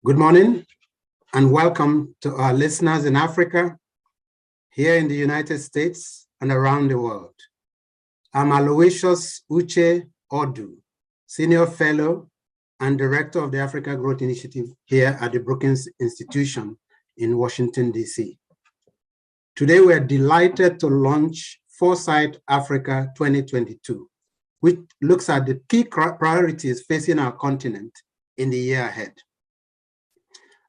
Good morning and welcome to our listeners in Africa, here in the United States and around the world. I'm Aloysius Uche Odu, Senior Fellow and Director of the Africa Growth Initiative here at the Brookings Institution in Washington, DC. Today, we're delighted to launch Foresight Africa 2022, which looks at the key priorities facing our continent in the year ahead.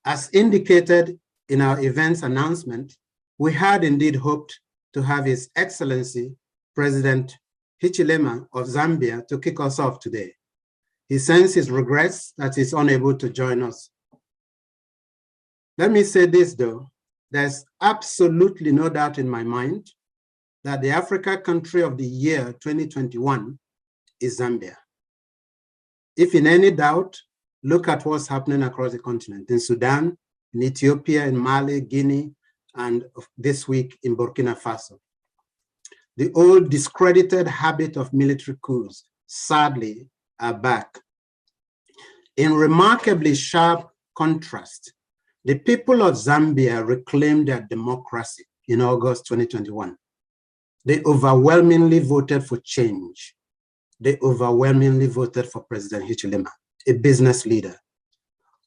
As indicated in our events announcement, we had indeed hoped to have His Excellency President Hichilema of Zambia to kick us off today. He sends his regrets that he's unable to join us. Let me say this though, there's absolutely no doubt in my mind that the Africa country of the year 2021 is Zambia. If in any doubt, look at what's happening across the continent, in Sudan, in Ethiopia, in Mali, Guinea, and this week in Burkina Faso. The old discredited habit of military coups, sadly, are back. In remarkably sharp contrast, the people of Zambia reclaimed their democracy in August 2021. They overwhelmingly voted for change. They overwhelmingly voted for President Hichilema, a business leader.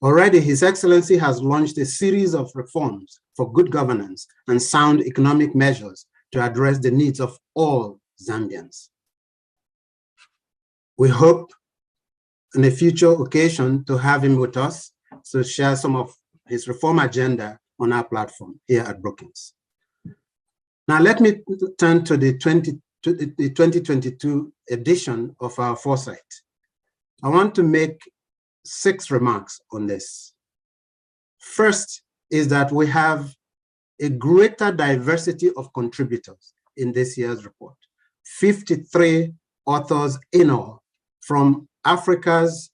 Already, His Excellency has launched a series of reforms for good governance and sound economic measures to address the needs of all Zambians. We hope on a future occasion to have him with us to share some of his reform agenda on our platform here at Brookings. Now, let me turn to the 2022 edition of our Foresight. I want to make 6 remarks on this. First is that we have a greater diversity of contributors in this year's report. 53 authors in all from Africa's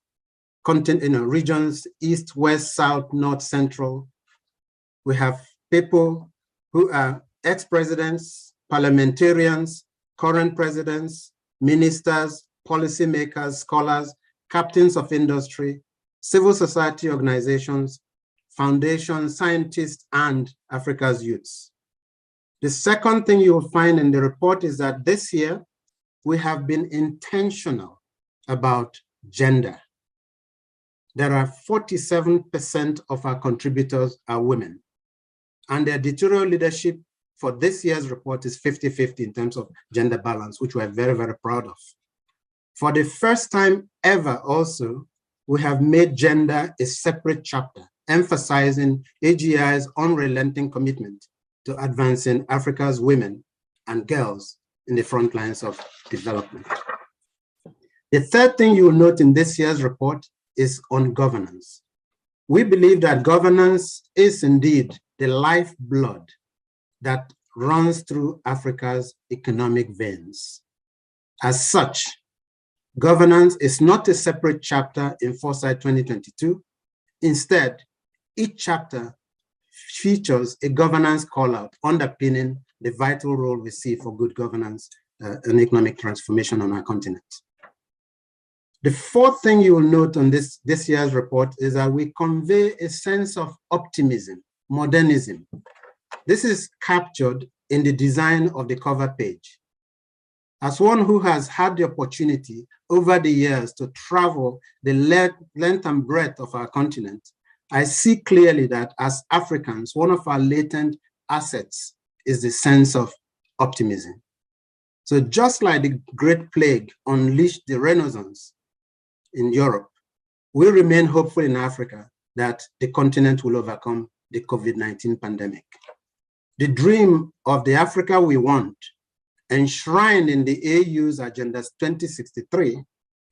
continent, regions, East, West, South, North, Central. We have people who are ex-presidents, parliamentarians, current presidents, ministers, policymakers, scholars, captains of industry, civil society organizations, foundations, scientists, and Africa's youths. The second thing you will find in the report is that this year, we have been intentional about gender. There are 47% of our contributors are women, and the editorial leadership for this year's report is 50-50 in terms of gender balance, which we're very, very proud of. For the first time ever also, we have made gender a separate chapter, emphasizing AGI's unrelenting commitment to advancing Africa's women and girls in the front lines of development. The third thing you will note in this year's report is on governance. We believe that governance is indeed the lifeblood that runs through Africa's economic veins. As such, governance is not a separate chapter in Foresight 2022. Instead, each chapter features a governance call-out underpinning the vital role we see for good governance and economic transformation on our continent. The fourth thing you will note on this year's report is that we convey a sense of optimism, modernism. This is captured in the design of the cover page. As one who has had the opportunity over the years to travel the length and breadth of our continent, I see clearly that as Africans, one of our latent assets is the sense of optimism. So just like the Great Plague unleashed the Renaissance in Europe, we remain hopeful in Africa that the continent will overcome the COVID-19 pandemic. The dream of the Africa we want, enshrined in the AU's Agenda 2063,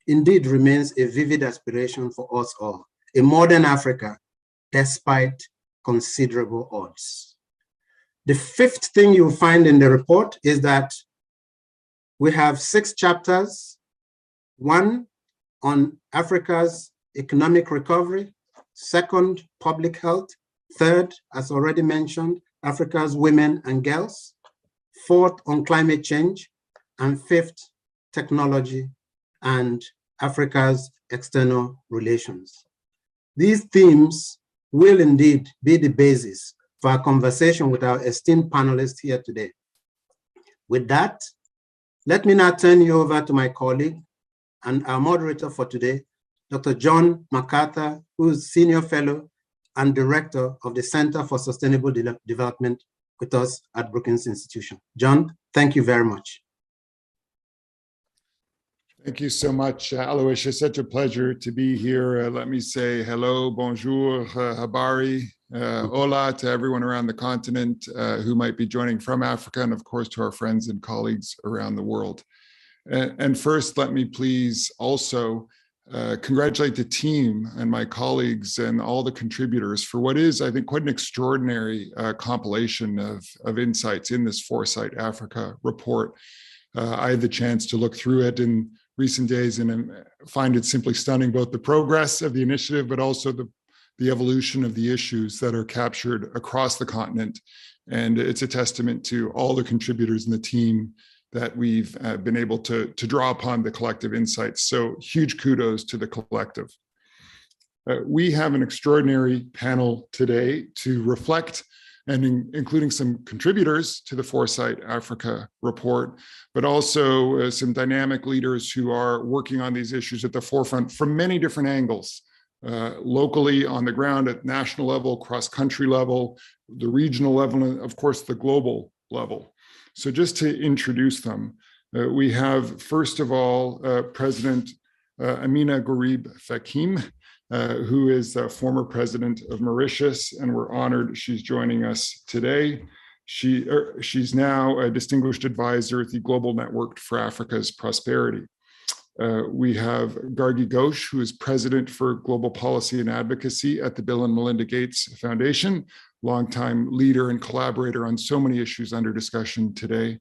indeed remains a vivid aspiration for us all, a modern Africa, despite considerable odds. The fifth thing you'll find in the report is that we have 6 chapters, 1 on Africa's economic recovery, 2nd, public health, 3rd, as already mentioned, Africa's women and girls, 4th, on climate change, and 5th, technology and Africa's external relations. These themes will indeed be the basis for our conversation with our esteemed panelists here today. With that, let me now turn you over to my colleague and our moderator for today, Dr. John MacArthur, who is Senior Fellow and Director of the Center for Sustainable Development with us at Brookings Institution. John, thank you very much. Thank you so much, Aloysius. Such a pleasure to be here. Let me say hello, bonjour, habari, hola to everyone around the continent who might be joining from Africa, and of course to our friends and colleagues around the world. And first, let me please also congratulate the team and my colleagues and all the contributors for what is, I think, quite an extraordinary compilation of insights in this Foresight Africa report. I had the chance to look through it in recent days and find it simply stunning, both the progress of the initiative, but also the evolution of the issues that are captured across the continent. And it's a testament to all the contributors in the team that we've been able to draw upon the collective insights. So huge kudos to the collective. We have an extraordinary panel today to reflect, and including some contributors to the Foresight Africa report, but also some dynamic leaders who are working on these issues at the forefront from many different angles, locally, on the ground, at national level, cross-country level, the regional level, and of course, the global level. So just to introduce them, we have, first of all, President Amina Gharib Fakim, who is the former president of Mauritius, and we're honored she's joining us today. She's now a distinguished advisor at the Global Network for Africa's Prosperity. We have Gargi Ghosh, who is president for Global Policy and Advocacy at the Bill and Melinda Gates Foundation, longtime leader and collaborator on so many issues under discussion today.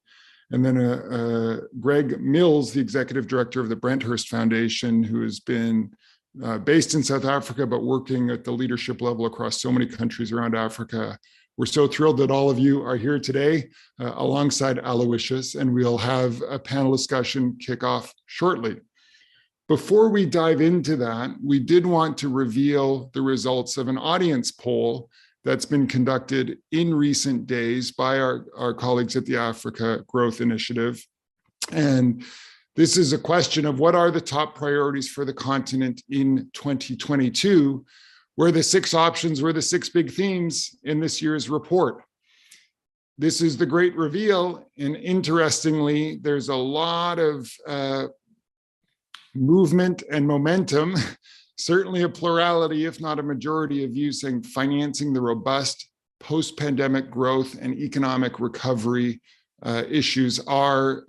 And then Greg Mills, the executive director of the Brenthurst Foundation, who has been based in South Africa, but working at the leadership level across so many countries around Africa. We're so thrilled that all of you are here today alongside Aloysius, and we'll have a panel discussion kick off shortly. Before we dive into that, we did want to reveal the results of an audience poll that's been conducted in recent days by our colleagues at the Africa Growth Initiative. And this is a question of what are the top priorities for the continent in 2022, where the 6 options were the 6 big themes in this year's report. This is the great reveal, and interestingly, there's a lot of movement and momentum, certainly a plurality, if not a majority of views saying financing the robust post-pandemic growth and economic recovery issues are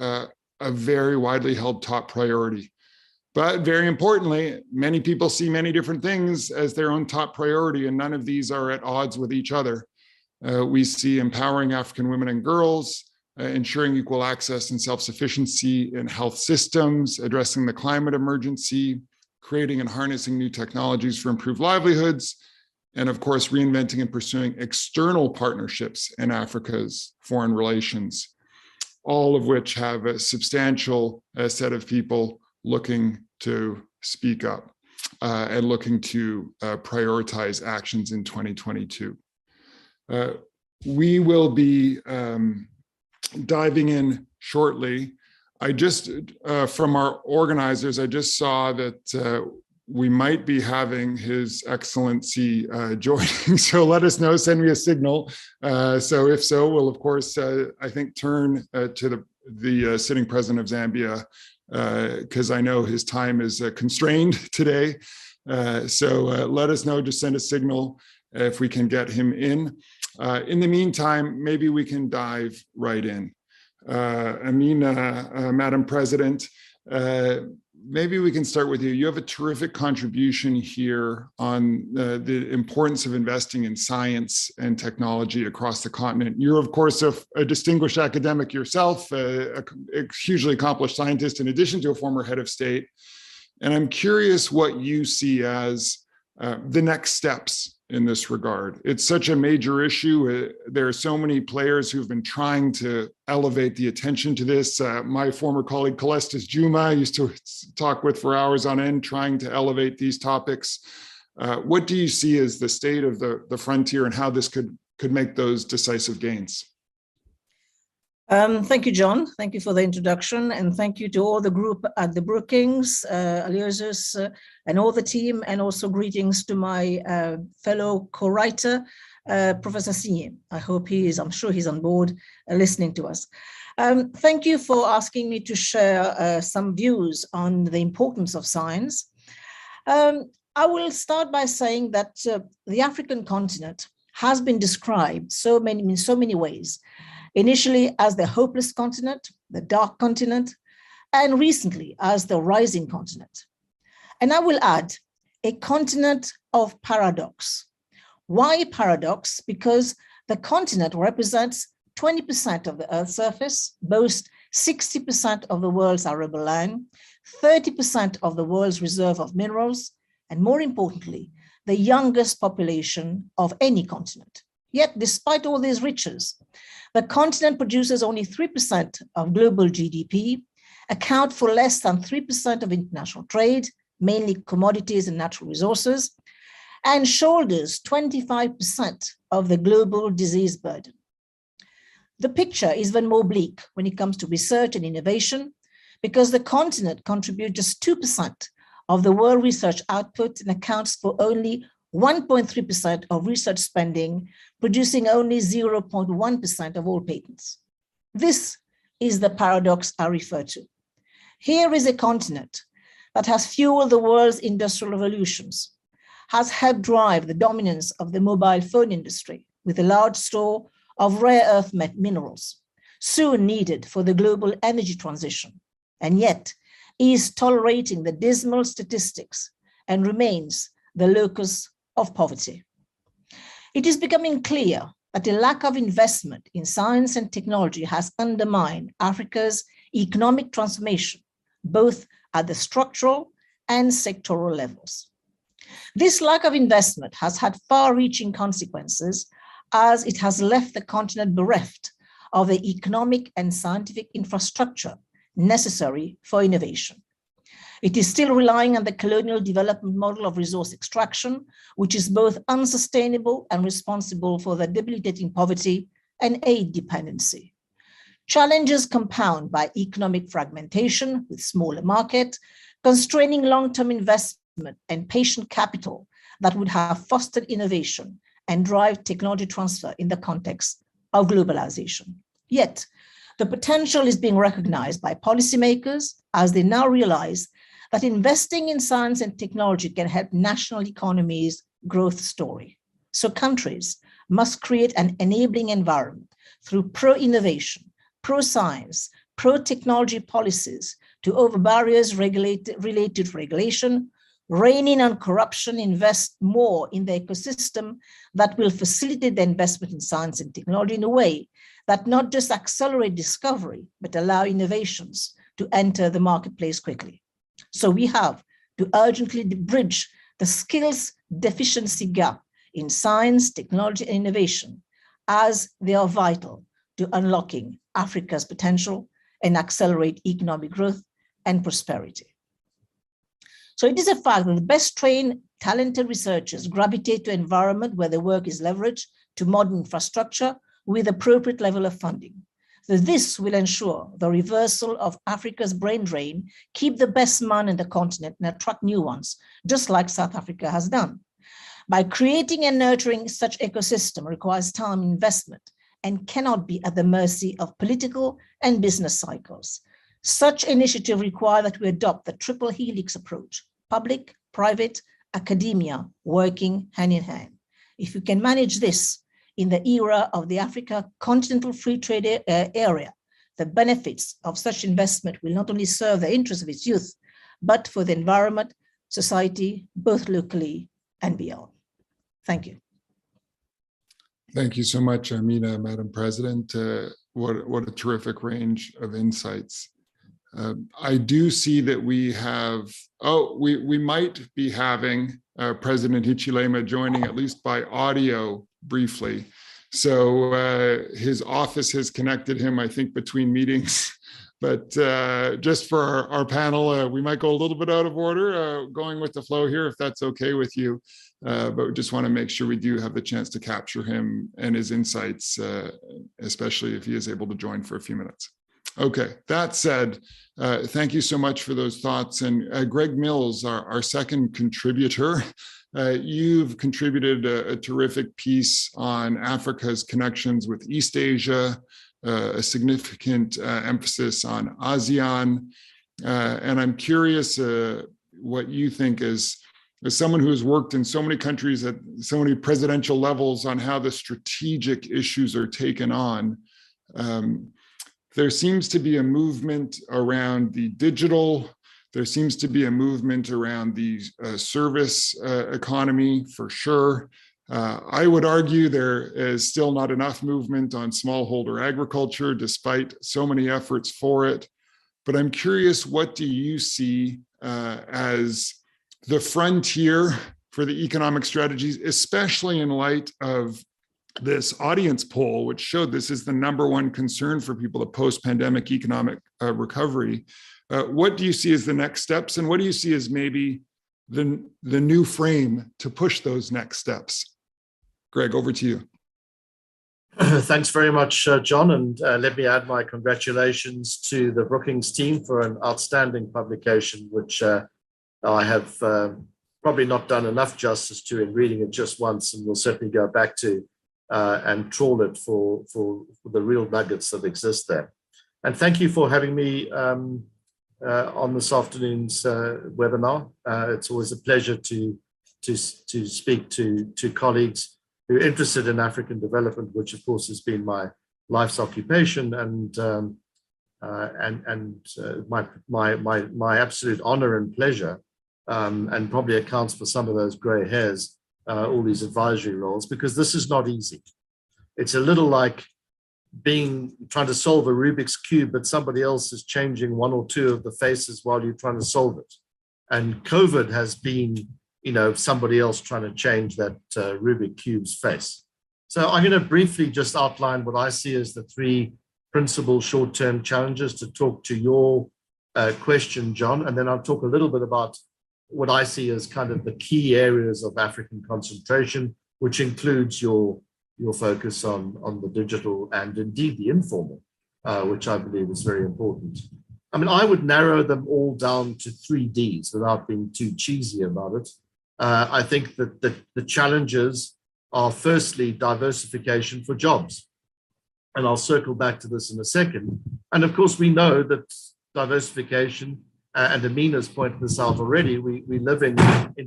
a very widely held top priority. But very importantly, many people see many different things as their own top priority, and none of these are at odds with each other. We see empowering African women and girls, ensuring equal access and self-sufficiency in health systems, addressing the climate emergency, creating and harnessing new technologies for improved livelihoods, and of course, reinventing and pursuing external partnerships in Africa's foreign relations, all of which have a substantial set of people looking to speak up and looking to prioritize actions in 2022. We will be diving in shortly. I just, from our organizers, I just saw that we might be having His Excellency joining. So let us know, send me a signal. So if so, we'll of course, I think, turn to the sitting president of Zambia, because I know his time is constrained today. So let us know, just send a signal if we can get him in. In the meantime, maybe we can dive right in. Amina, Madam President, maybe we can start with you. You have a terrific contribution here on the importance of investing in science and technology across the continent. You're, of course, a distinguished academic yourself, a hugely accomplished scientist, in addition to a former head of state. And I'm curious what you see as the next steps in this regard. It's such a major issue. There are so many players who've been trying to elevate the attention to this. My former colleague, Calestis Juma, I used to talk with for hours on end, trying to elevate these topics. What do you see as the state of the frontier and how this could make those decisive gains? Thank you, John. Thank you for the introduction, and thank you to all the group at the Brookings, Aloysius, and all the team, and also greetings to my fellow co-writer, Professor Signé. I'm sure he's on board listening to us. Thank you for asking me to share some views on the importance of science. I will start by saying that the African continent has been described in so many ways. Initially as the hopeless continent, the dark continent, and recently as the rising continent. And I will add a continent of paradox. Why paradox? Because the continent represents 20% of the Earth's surface, boasts 60% of the world's arable land, 30% of the world's reserve of minerals, and more importantly, the youngest population of any continent. Yet, despite all these riches, the continent produces only 3% of global GDP, account for less than 3% of international trade, mainly commodities and natural resources, and shoulders 25% of the global disease burden. The picture is even more bleak when it comes to research and innovation, because the continent contributes just 2% of the world research output and accounts for only 1.3% of research spending, producing only 0.1% of all patents. This is the paradox I refer to. Here is a continent that has fueled the world's industrial revolutions, has helped drive the dominance of the mobile phone industry with a large store of rare earth minerals, soon needed for the global energy transition, and yet is tolerating the dismal statistics and remains the locus of poverty. It is becoming clear that a lack of investment in science and technology has undermined Africa's economic transformation, both at the structural and sectoral levels. This lack of investment has had far-reaching consequences, as it has left the continent bereft of the economic and scientific infrastructure necessary for innovation. It is still relying on the colonial development model of resource extraction, which is both unsustainable and responsible for the debilitating poverty and aid dependency. Challenges compound by economic fragmentation with smaller market, constraining long-term investment and patient capital that would have fostered innovation and drive technology transfer in the context of globalization. Yet, the potential is being recognized by policymakers as they now realize that investing in science and technology can help national economies' growth story. So countries must create an enabling environment through pro-innovation, pro-science, pro-technology policies to over barriers related to regulation, rein in on corruption, invest more in the ecosystem that will facilitate the investment in science and technology in a way that not just accelerate discovery, but allow innovations to enter the marketplace quickly. So we have to urgently bridge the skills deficiency gap in science, technology, and innovation, as they are vital to unlocking Africa's potential and accelerate economic growth and prosperity. So it is a fact that the best trained, talented researchers gravitate to an environment where their work is leveraged to modern infrastructure with appropriate level of funding. So this will ensure the reversal of Africa's brain drain, keep the best man in the continent and attract new ones, just like South Africa has done. By creating and nurturing such ecosystem requires time and investment and cannot be at the mercy of political and business cycles. Such initiatives require that we adopt the triple helix approach, public, private, academia, working hand in hand. If we can manage this in the era of the Africa continental free trade area, the benefits of such investment will not only serve the interests of its youth, but for the environment, society, both locally and beyond. Thank you. Thank you so much, Amina, Madam President. What a terrific range of insights. I do see that we have, we might be having President Hichilema joining, at least by audio, briefly. So his office has connected him, I think, between meetings But just for our panel, we might go a little bit out of order, going with the flow here, if that's okay with you. But we just want to make sure we do have the chance to capture him and his insights, especially if he is able to join for a few minutes. Okay, that said, thank you so much for those thoughts. And Greg Mills, our second contributor, you've contributed a terrific piece on Africa's connections with East Asia, a significant emphasis on ASEAN. And I'm curious what you think as someone who has worked in so many countries at so many presidential levels on how the strategic issues are taken on. There seems to be a movement around the digital. There seems to be a movement around the service economy for sure. I would argue there is still not enough movement on smallholder agriculture, despite so many efforts for it. But I'm curious, what do you see as the frontier for the economic strategies, especially in light of this audience poll, which showed this is the #1 concern for people, the post-pandemic economic recovery. What do you see as the next steps, and what do you see as maybe the new frame to push those next steps? Greg, over to you. Thanks very much, John, and let me add my congratulations to the Brookings team for an outstanding publication, which I have probably not done enough justice to in reading it just once, and will certainly go back to and trawl it for the real nuggets that exist there. And thank you for having me on this afternoon's webinar. It's always a pleasure to speak to colleagues who are interested in African development, which of course has been my life's occupation, and my absolute honor and pleasure, and probably accounts for some of those gray hairs, all these advisory roles, because this is not easy. It's a little like trying to solve a Rubik's Cube, but somebody else is changing one or two of the faces while you're trying to solve it. And COVID has been, somebody else trying to change that Rubik's Cube's face. So I'm going to briefly just outline what I see as the 3 principal short-term challenges to talk to your question, John, and then I'll talk a little bit about what I see as kind of the key areas of African concentration, which includes your focus on the digital and indeed the informal, which I believe is very important. I mean, I would narrow them all down to 3 Ds without being too cheesy about it. I think that the challenges are firstly diversification for jobs. And I'll circle back to this in a second. And of course, we know that diversification, and Amina's pointed this out already, we live in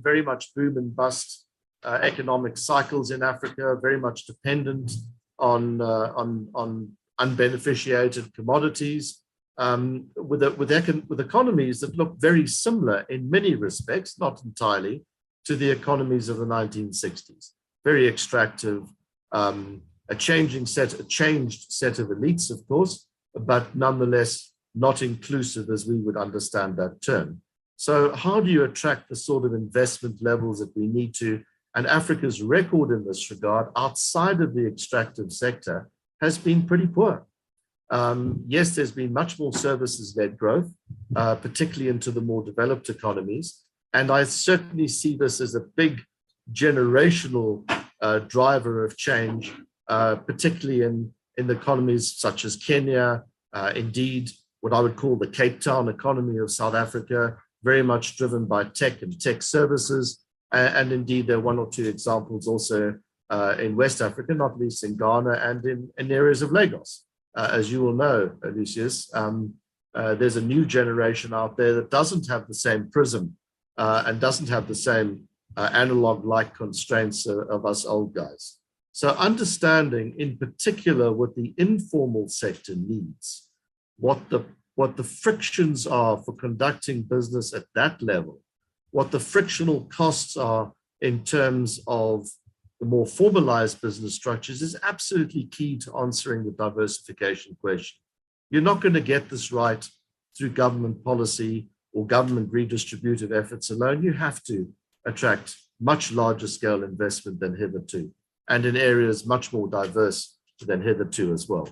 very much boom and bust economic cycles in Africa, very much dependent on unbeneficiated commodities, with economies that look very similar in many respects, not entirely, to the economies of the 1960s. Very extractive, a changed set of elites, of course, but nonetheless not inclusive as we would understand that term. So how do you attract the sort of investment levels that we need to? And Africa's record in this regard, outside of the extractive sector, has been pretty poor. Yes, there's been much more services-led growth, particularly into the more developed economies. And I certainly see this as a big generational driver of change, particularly in the economies such as Kenya, indeed, what I would call the Cape Town economy of South Africa, very much driven by tech and tech services. And indeed, there are 1 or 2 examples also in West Africa, not least in Ghana and in areas of Lagos. As you will know, Lucius, there's a new generation out there that doesn't have the same prism and doesn't have the same analog-like constraints of us old guys. So understanding in particular what the informal sector needs, what the frictions are for conducting business at that level, what the frictional costs are in terms of the more formalized business structures is absolutely key to answering the diversification question. You're not going to get this right through government policy or government redistributive efforts alone. You have to attract much larger scale investment than hitherto, and in areas much more diverse than hitherto as well.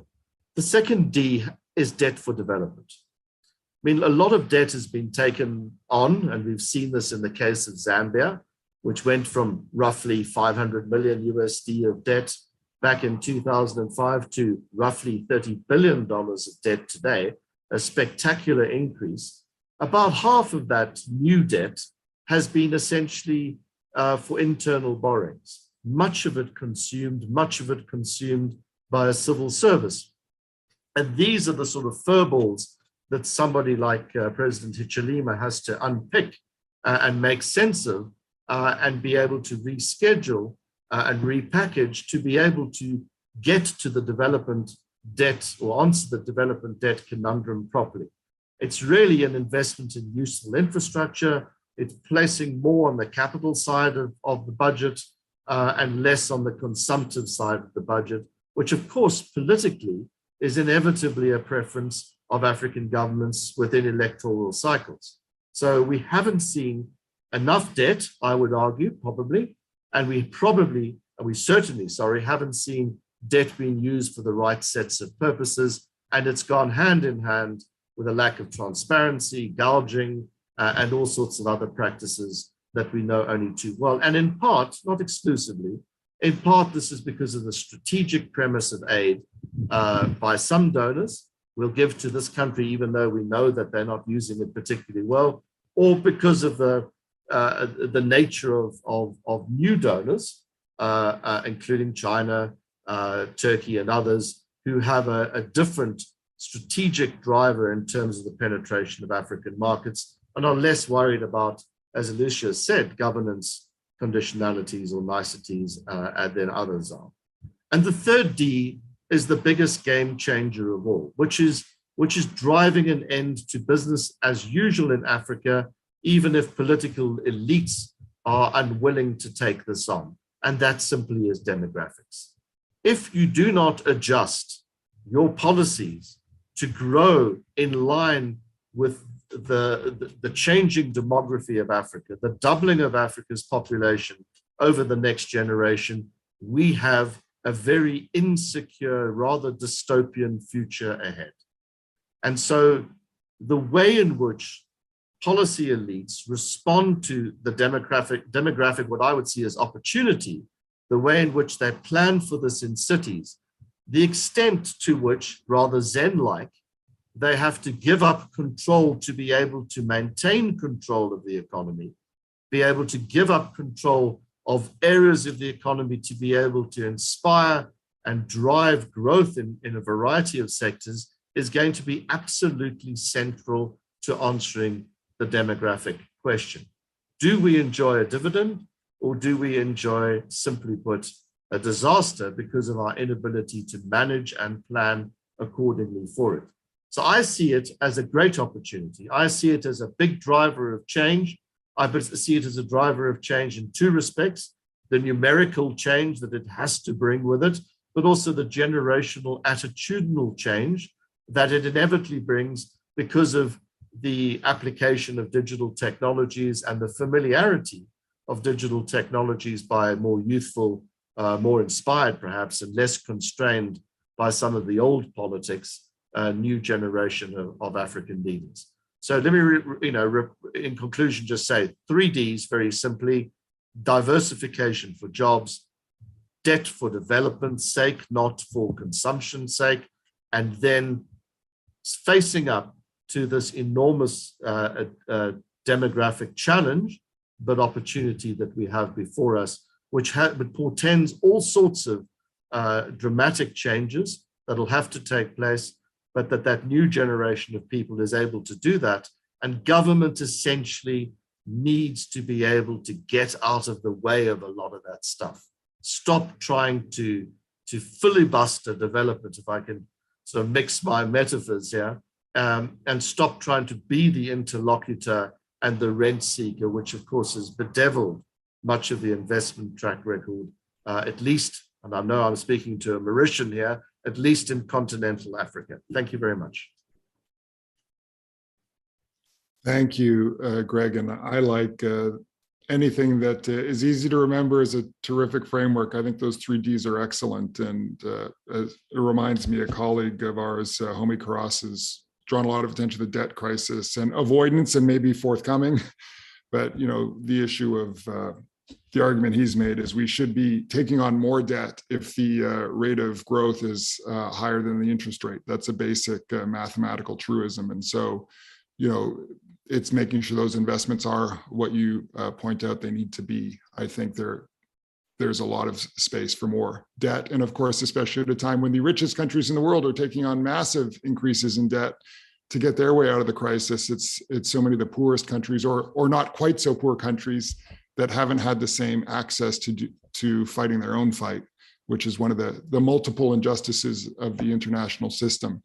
The second D is debt for development. mean, a lot of debt has been taken on, and we've seen this in the case of Zambia, which went from roughly 500 million USD of debt back in 2005 to roughly $30 billion of debt today, a spectacular increase. About half of that new debt has been essentially for internal borrowings. Much of it consumed by a civil service. And these are the sort of furballs that somebody like President Hichilema has to unpick and make sense of and be able to reschedule and repackage to be able to get to the development debt or answer the development debt conundrum properly. It's really an investment in useful infrastructure. It's placing more on the capital side of the budget and less on the consumptive side of the budget, which of course politically is inevitably a preference of African governments within electoral cycles. So we haven't seen enough debt, I would argue, probably, and we certainly haven't seen debt being used for the right sets of purposes, and it's gone hand in hand with a lack of transparency, gouging, and all sorts of other practices that we know only too well. And in part, not exclusively, in part this is because of the strategic premise of aid by some donors. We'll give to this country even though we know that they're not using it particularly well, or because of the nature of new donors, including China, Turkey, and others who have a different strategic driver in terms of the penetration of African markets and are less worried about, as Alicia said, governance conditionalities or niceties than others are. And the third D is the biggest game changer of all, which is driving an end to business as usual in Africa, even if political elites are unwilling to take this on. And that simply is demographics. If you do not adjust your policies to grow in line with the changing demography of Africa, the doubling of Africa's population over the next generation, we have a very insecure, rather dystopian future ahead. And so the way in which policy elites respond to the demographic, what I would see as opportunity, the way in which they plan for this in cities, the extent to which, rather Zen-like, they have to give up control to be able to maintain control of the economy, be able to give up control of areas of the economy to be able to inspire and drive growth in a variety of sectors is going to be absolutely central to answering the demographic question. Do we enjoy a dividend, or do we enjoy, simply put, a disaster because of our inability to manage and plan accordingly for it? So I see it as a great opportunity. I see it as a big driver of change. I see it as a driver of change in two respects: the numerical change that it has to bring with it, but also the generational attitudinal change that it inevitably brings because of the application of digital technologies and the familiarity of digital technologies by more youthful, more inspired perhaps, and less constrained by some of the old politics, new generation of African leaders. So let me, in conclusion, just say 3 Ds very simply: diversification for jobs, debt for development's sake, not for consumption's sake, and then facing up to this enormous demographic challenge, but opportunity that we have before us, which portends all sorts of dramatic changes that'll have to take place, but that new generation of people is able to do that. And government essentially needs to be able to get out of the way of a lot of that stuff. Stop trying to filibuster development, if I can sort of mix my metaphors here, and stop trying to be the interlocutor and the rent seeker, which of course has bedeviled much of the investment track record, at least, and I know I'm speaking to a Mauritian here, at least in continental Africa. Thank you very much. Thank you, Greg. And I like anything that is easy to remember is a terrific framework. I think those 3 Ds are excellent. And it reminds me, a colleague of ours, Homi Karas's drawn a lot of attention to the debt crisis and avoidance, and maybe forthcoming. But, you know, the issue of the argument he's made is we should be taking on more debt if the rate of growth is higher than the interest rate. That's a basic mathematical truism. And so, you know, it's making sure those investments are what you point out they need to be. I think there's a lot of space for more debt. And of course, especially at a time when the richest countries in the world are taking on massive increases in debt to get their way out of the crisis, it's so many of the poorest countries or not quite so poor countries that haven't had the same access to fighting their own fight, which is one of the multiple injustices of the international system.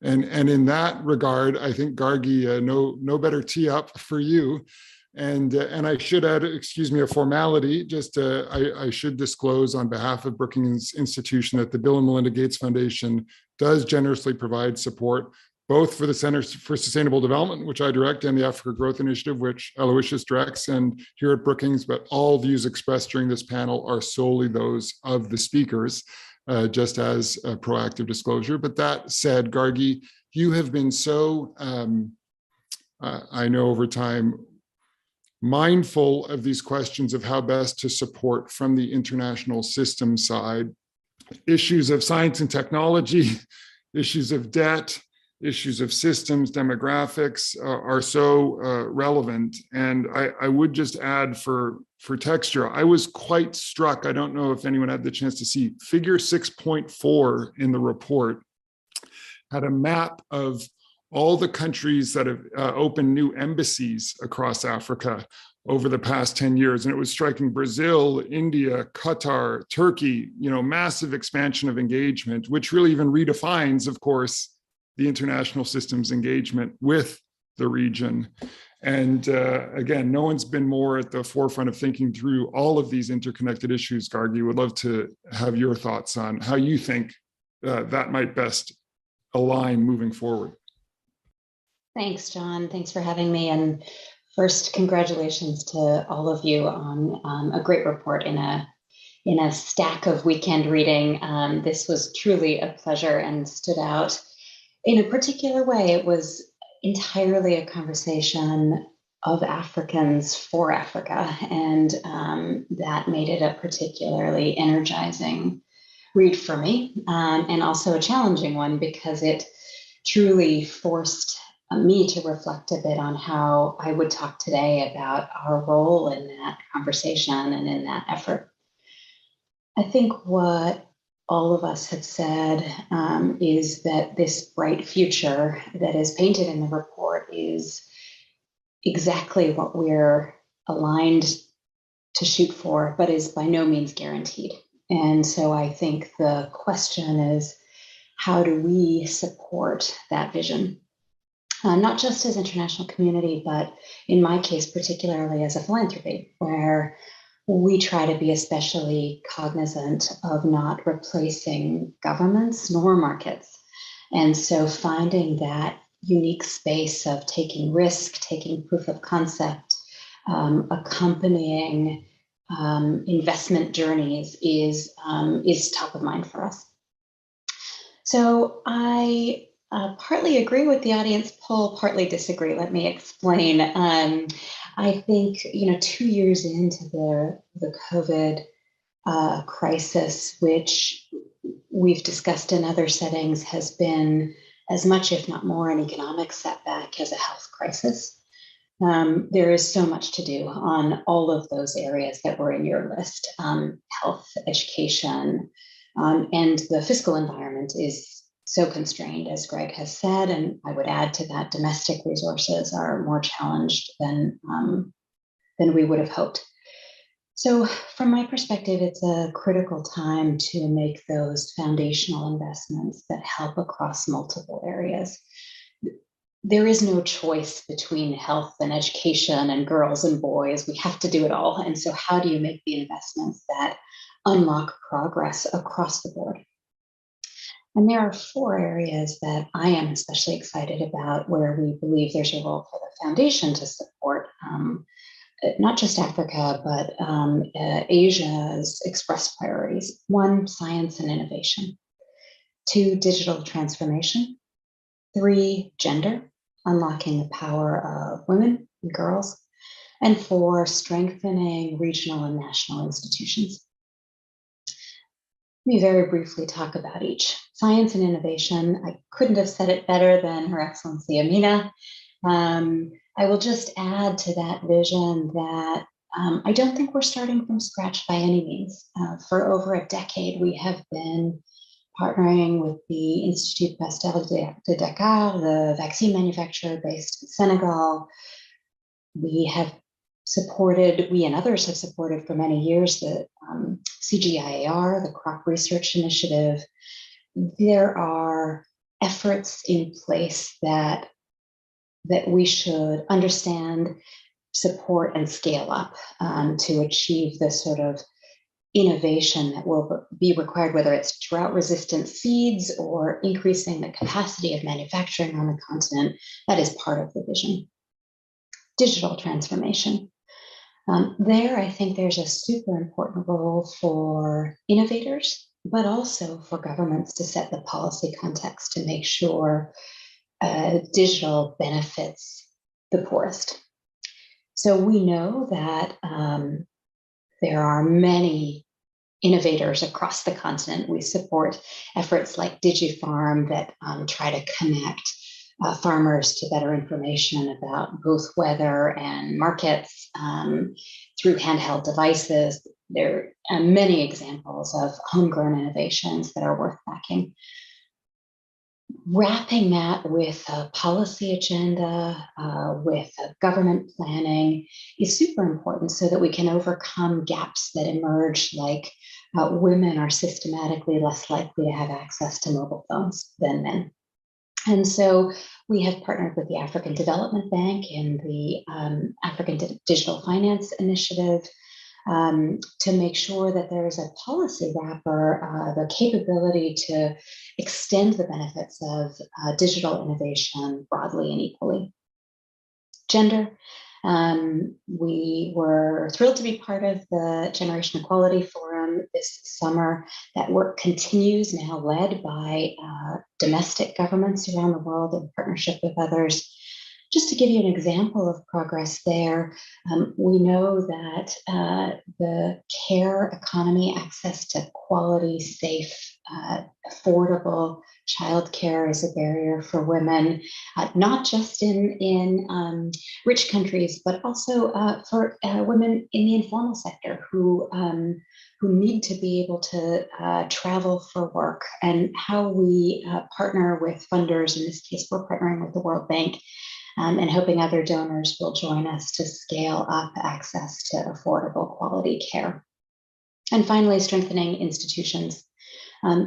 And in that regard, I think, Gargi, no better tee up for you. And I should add, excuse me, a formality. Just I should disclose on behalf of Brookings Institution that the Bill and Melinda Gates Foundation does generously provide support both for the Centers for Sustainable Development, which I direct, and the Africa Growth Initiative, which Aloysius directs, and here at Brookings. But all views expressed during this panel are solely those of the speakers, just as a proactive disclosure. But that said, Gargi, you have been so, I know over time, mindful of these questions of how best to support from the international system side, issues of science and technology, issues of debt, issues of systems, demographics are so relevant. And I would just add for texture, I was quite struck. I don't know if anyone had the chance to see figure 6.4 in the report had a map of all the countries that have opened new embassies across Africa over the past 10 years. And it was striking: Brazil, India, Qatar, Turkey, you know, massive expansion of engagement, which really even redefines, of course, the international system's engagement with the region. And again, no one's been more at the forefront of thinking through all of these interconnected issues. Gargi, would love to have your thoughts on how you think that might best align moving forward. Thanks, John. Thanks for having me. And first, congratulations to all of you on a great report in a stack of weekend reading. This was truly a pleasure and stood out in a particular way. It was entirely a conversation of Africans for Africa, and that made it a particularly energizing read for me, and also a challenging one, because it truly forced me to reflect a bit on how I would talk today about our role in that conversation and in that effort. I think what all of us have said is that this bright future that is painted in the report is exactly what we're aligned to shoot for, but is by no means guaranteed. And so I think the question is, how do we support that vision? Not just as international community, but in my case, particularly as a philanthropy, where we try to be especially cognizant of not replacing governments nor markets. And so finding that unique space of taking risk, taking proof of concept, accompanying investment journeys is top of mind for us. So I partly agree with the audience poll, partly disagree. Let me explain. I think, 2 years into the COVID crisis, which we've discussed in other settings, has been as much, if not more, an economic setback as a health crisis. There is so much to do on all of those areas that were in your list: health, education, and the fiscal environment is so constrained, as Greg has said, and I would add to that, domestic resources are more challenged than we would have hoped. So from my perspective, it's a critical time to make those foundational investments that help across multiple areas. There is no choice between health and education and girls and boys. We have to do it all. And so how do you make the investments that unlock progress across the board? And there are 4 areas that I am especially excited about, where we believe there's a role for the foundation to support not just Africa, but Asia's expressed priorities. 1, science and innovation. 2, digital transformation. 3, gender, unlocking the power of women and girls, and 4, strengthening regional and national institutions. Let me very briefly talk about each. Science and innovation, I couldn't have said it better than Her Excellency Amina. I will just add to that vision that I don't think we're starting from scratch by any means. For over a decade, we have been partnering with the Institut Pasteur de Dakar, the vaccine manufacturer based in Senegal. We and others have supported for many years the CGIAR, the Crop Research Initiative. There are efforts in place that we should understand, support, and scale up to achieve this sort of innovation that will be required, whether it's drought-resistant seeds or increasing the capacity of manufacturing on the continent. That is part of the vision. Digital transformation. There, I think there's a super important role for innovators, but also for governments to set the policy context to make sure digital benefits the poorest. So we know that there are many innovators across the continent. We support efforts like DigiFarm that try to connect farmers to better information about both weather and markets through handheld devices. There are many examples of homegrown innovations that are worth backing. Wrapping that with a policy agenda, with government planning is super important so that we can overcome gaps that emerge, like women are systematically less likely to have access to mobile phones than men. And so we have partnered with the African Development Bank and the African Digital Finance Initiative to make sure that there is a policy wrapper, the capability to extend the benefits of digital innovation broadly and equally. Gender. We were thrilled to be part of the Generation Equality Forum this summer. That work continues, now led by domestic governments around the world in partnership with others. Just to give you an example of progress there, we know that the care economy, access to quality, safe, affordable childcare is a barrier for women, not just in rich countries, but also for women in the informal sector who need to be able to travel for work, and how we partner with funders. In this case, we're partnering with the World Bank and hoping other donors will join us to scale up access to affordable quality care. And finally, strengthening institutions.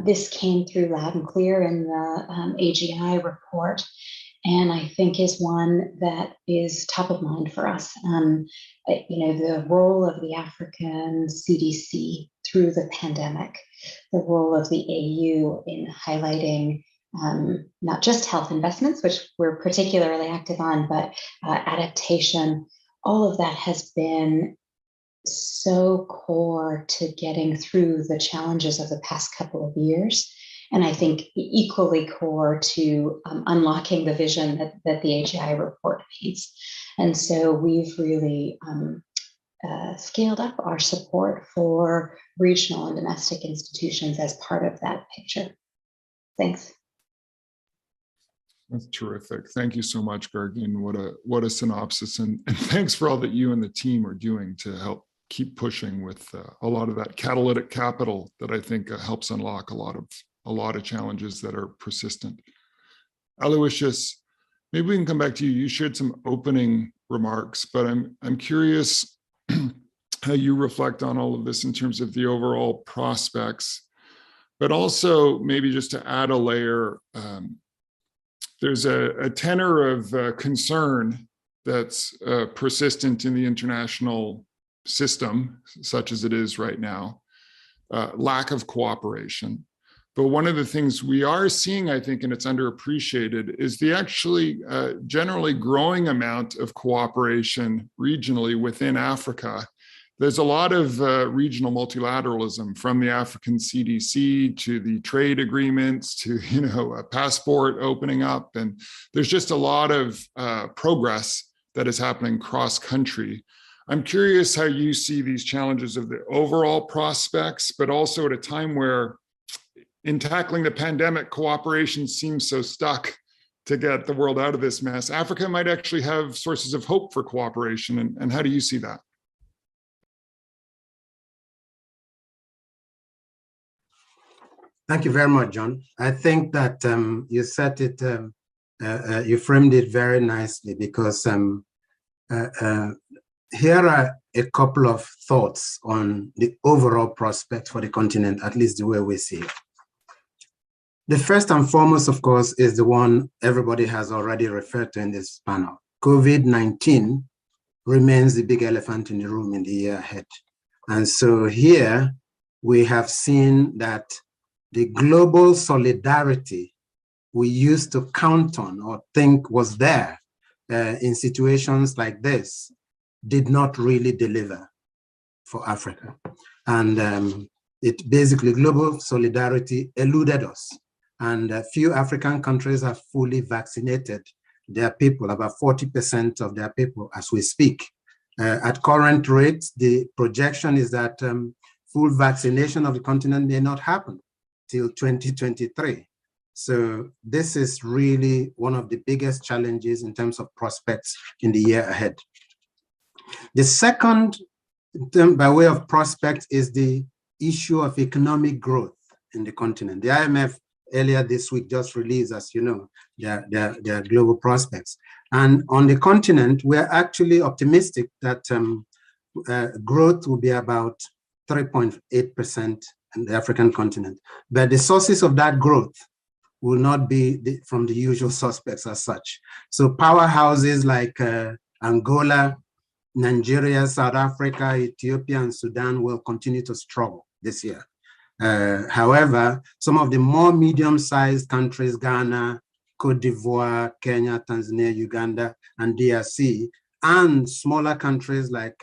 This came through loud and clear in the AGI report, and I think is one that is top of mind for us. The role of the African CDC through the pandemic, the role of the AU in highlighting not just health investments, which we're particularly active on, but adaptation. All of that has been so core to getting through the challenges of the past couple of years. And I think equally core to unlocking the vision that the AGI report paints. And so we've really scaled up our support for regional and domestic institutions as part of that picture. Thanks. That's terrific. Thank you so much, Gargin. What a synopsis, and thanks for all that you and the team are doing to help keep pushing with a lot of that catalytic capital that I think helps unlock a lot of challenges that are persistent. Aloysius, maybe we can come back to you. You shared some opening remarks, but I'm curious how you reflect on all of this in terms of the overall prospects, but also maybe just to add a layer. There's a tenor of concern that's persistent in the international system, such as it is right now, lack of cooperation. But one of the things we are seeing, I think, and it's underappreciated, is the actually generally growing amount of cooperation regionally within Africa there's a lot of regional multilateralism, from the African CDC to the trade agreements to, a passport opening up. And there's just a lot of progress that is happening cross country. I'm curious how you see these challenges of the overall prospects, but also at a time where in tackling the pandemic, cooperation seems so stuck to get the world out of this mess. Africa might actually have sources of hope for cooperation. And how do you see that? Thank you very much, John. I think that you said it, you framed it very nicely, because here are a couple of thoughts on the overall prospect for the continent, at least the way we see it. The first and foremost, of course, is the one everybody has already referred to in this panel. COVID-19 remains the big elephant in the room in the year ahead. And so here we have seen that the global solidarity we used to count on or think was there in situations like this did not really deliver for Africa. And it basically, global solidarity eluded us. And a few African countries have fully vaccinated their people, about 40% of their people as we speak. At current rates, the projection is that full vaccination of the continent may not happen till 2023. So this is really one of the biggest challenges in terms of prospects in the year ahead. The second, by way of prospects, is the issue of economic growth in the continent. The IMF earlier this week just released, as you know, their global prospects. And on the continent, we're actually optimistic that growth will be about 3.8% in the African continent. But the sources of that growth will not be from the usual suspects as such. So powerhouses like Angola, Nigeria, South Africa, Ethiopia, and Sudan will continue to struggle this year. However, some of the more medium-sized countries, Ghana, Cote d'Ivoire, Kenya, Tanzania, Uganda, and DRC, and smaller countries like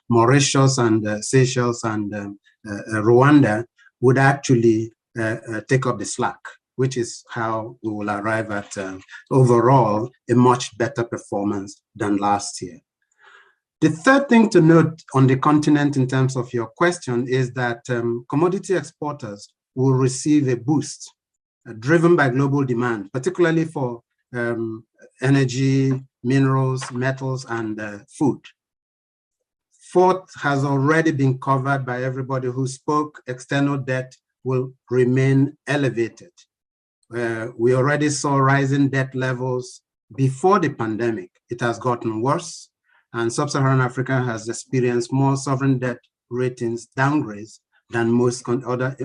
Mauritius and Seychelles and Rwanda would actually take up the slack, which is how we will arrive at overall a much better performance than last year. The third thing to note on the continent in terms of your question is that commodity exporters will receive a boost driven by global demand, particularly for energy, minerals, metals, and food. Fourth has already been covered by everybody who spoke. External debt will remain elevated. We already saw rising debt levels before the pandemic. It has gotten worse. And sub-Saharan Africa has experienced more sovereign debt ratings downgrades than most other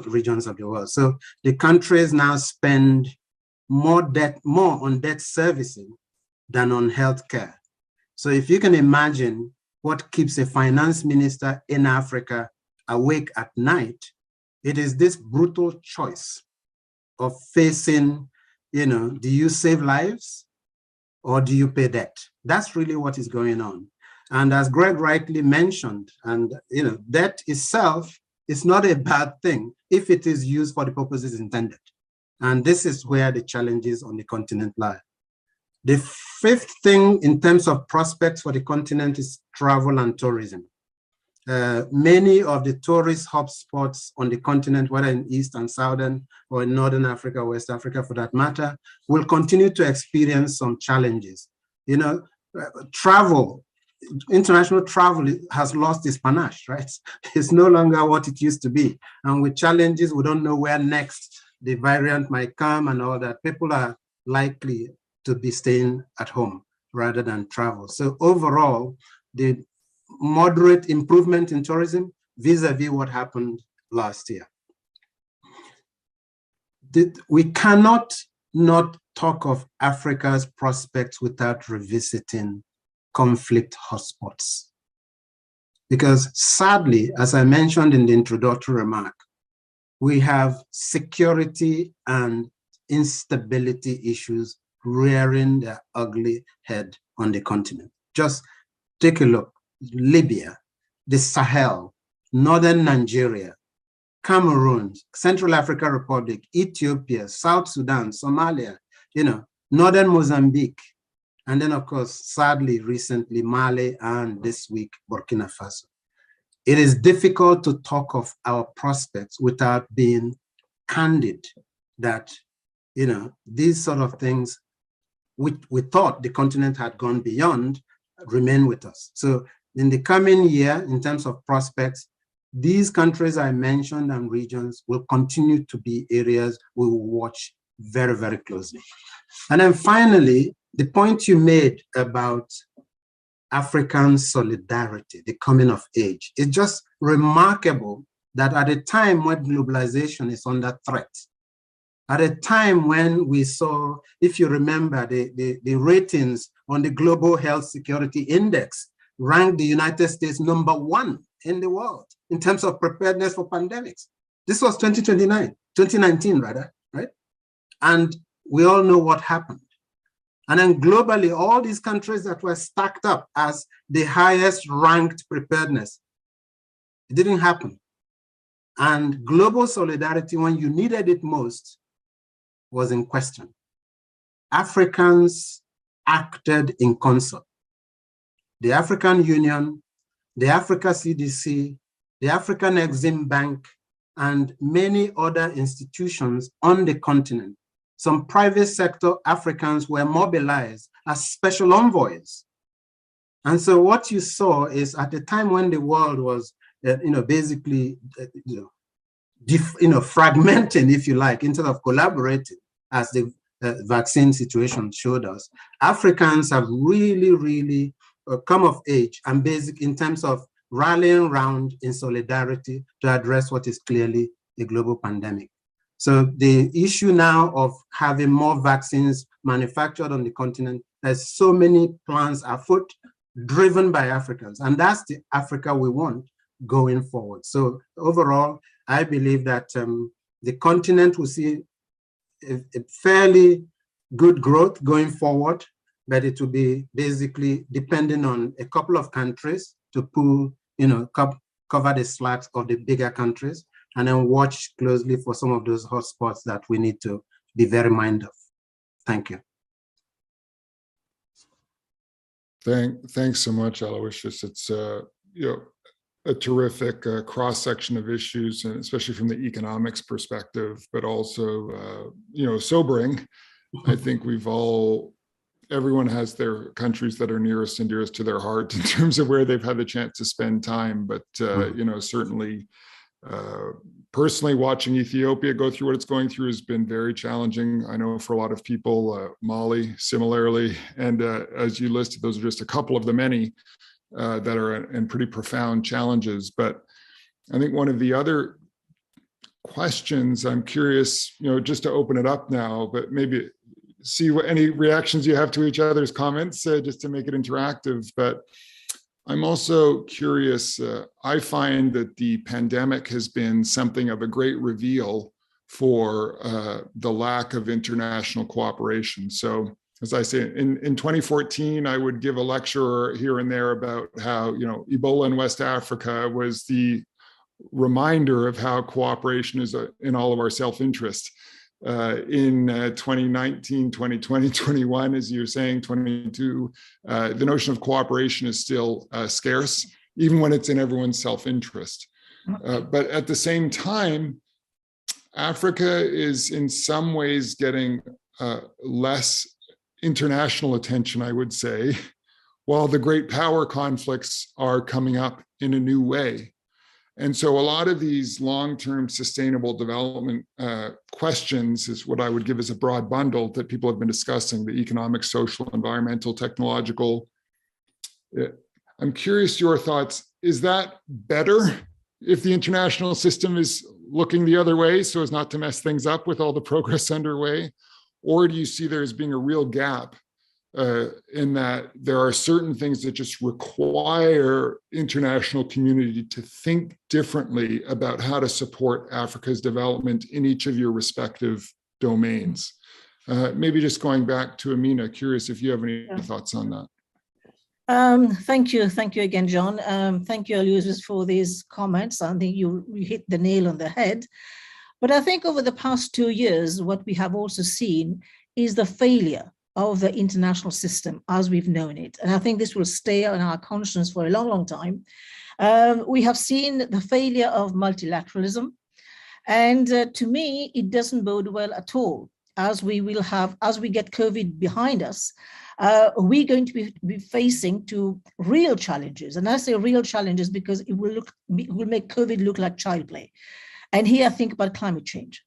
regions of the world. So the countries now spend more on debt servicing than on healthcare. So if you can imagine what keeps a finance minister in Africa awake at night, it is this brutal choice of facing, do you save lives or do you pay debt? That's really what is going on. And as Greg rightly mentioned, and debt itself is not a bad thing if it is used for the purposes intended. And this is where the challenges on the continent lie. The fifth thing in terms of prospects for the continent is travel and tourism. Many of the tourist hotspots on the continent, whether in East and Southern or in Northern Africa, West Africa for that matter, will continue to experience some challenges. Travel, international travel has lost its panache, right? It's no longer what it used to be. And with challenges, we don't know where next the variant might come and all that. People are likely to be staying at home rather than travel. So overall, the moderate improvement in tourism vis-a-vis what happened last year. We cannot not talk of Africa's prospects without revisiting conflict hotspots. Because sadly, as I mentioned in the introductory remark, we have security and instability issues rearing their ugly head on the continent. Just take a look. Libya, the Sahel, northern Nigeria, Cameroon, Central African Republic, Ethiopia, South Sudan, Somalia, northern Mozambique, and then, of course, sadly, recently, Mali, and this week, Burkina Faso. It is difficult to talk of our prospects without being candid that, these sort of things, we thought the continent had gone beyond, remain with us. So in the coming year, in terms of prospects, these countries I mentioned and regions will continue to be areas we will watch very, very closely. And then finally, the point you made about African solidarity, the coming of age, it's just remarkable that at a time when globalization is under threat, at a time when we saw, if you remember, the ratings on the Global Health Security Index ranked the United States #1 in the world in terms of preparedness for pandemics. This was 2019 rather, right? And we all know what happened. And then globally, all these countries that were stacked up as the highest ranked preparedness, it didn't happen. And global solidarity, when you needed it most, was in question. Africans acted in concert. The African Union, the Africa CDC, the African Exim Bank, and many other institutions on the continent. Some private sector Africans were mobilized as special envoys. And so what you saw is at the time when the world was, basically, fragmenting, if you like, instead of collaborating, as the vaccine situation showed us, Africans have really, really come of age and basic in terms of rallying around in solidarity to address what is clearly a global pandemic. So the issue now of having more vaccines manufactured on the continent, there's so many plans afoot driven by Africans, and that's the Africa we want going forward. So overall, I believe that the continent will see a fairly good growth going forward, but it will be basically depending on a couple of countries to pull, cover the slacks of the bigger countries, and then watch closely for some of those hotspots that we need to be very mindful of. Thank you. Thanks so much, Aloysius. It's a terrific cross-section of issues, and especially from the economics perspective, but also sobering. I think everyone has their countries that are nearest and dearest to their heart in terms of where they've had the chance to spend time. But certainly, personally, watching Ethiopia go through what it's going through has been very challenging. I know for a lot of people, Mali similarly, and as you listed, those are just a couple of the many that are in pretty profound challenges. But I think one of the other questions, I'm curious, just to open it up now, but maybe see what any reactions you have to each other's comments, just to make it interactive. But I'm also curious, I find that the pandemic has been something of a great reveal for the lack of international cooperation. So as I say, in 2014, I would give a lecture here and there about how, Ebola in West Africa was the reminder of how cooperation is in all of our self-interest. In 2019, 2020, 21, as you're saying, 22, the notion of cooperation is still scarce, even when it's in everyone's self-interest. But at the same time, Africa is in some ways getting less international attention, I would say, while the great power conflicts are coming up in a new way. And so a lot of these long-term sustainable development questions is what I would give as a broad bundle that people have been discussing: the economic, social, environmental, technological. I'm curious your thoughts. Is that better if the international system is looking the other way so as not to mess things up with all the progress underway? Or do you see there as being a real gap in that there are certain things that just require international community to think differently about how to support Africa's development in each of your respective domains? Maybe just going back to Amina, curious if you have any thoughts on that. Thank you again, John. Thank you, Aloysius, for these comments. I think you hit the nail on the head. But I think over the past 2 years, what we have also seen is the failure of the international system as we've known it. And I think this will stay on our conscience for a long, long time. We have seen the failure of multilateralism. And to me, it doesn't bode well at all. As we get COVID behind us, we're going to be facing two real challenges. And I say real challenges because it will make COVID look like child play. And here I think about climate change.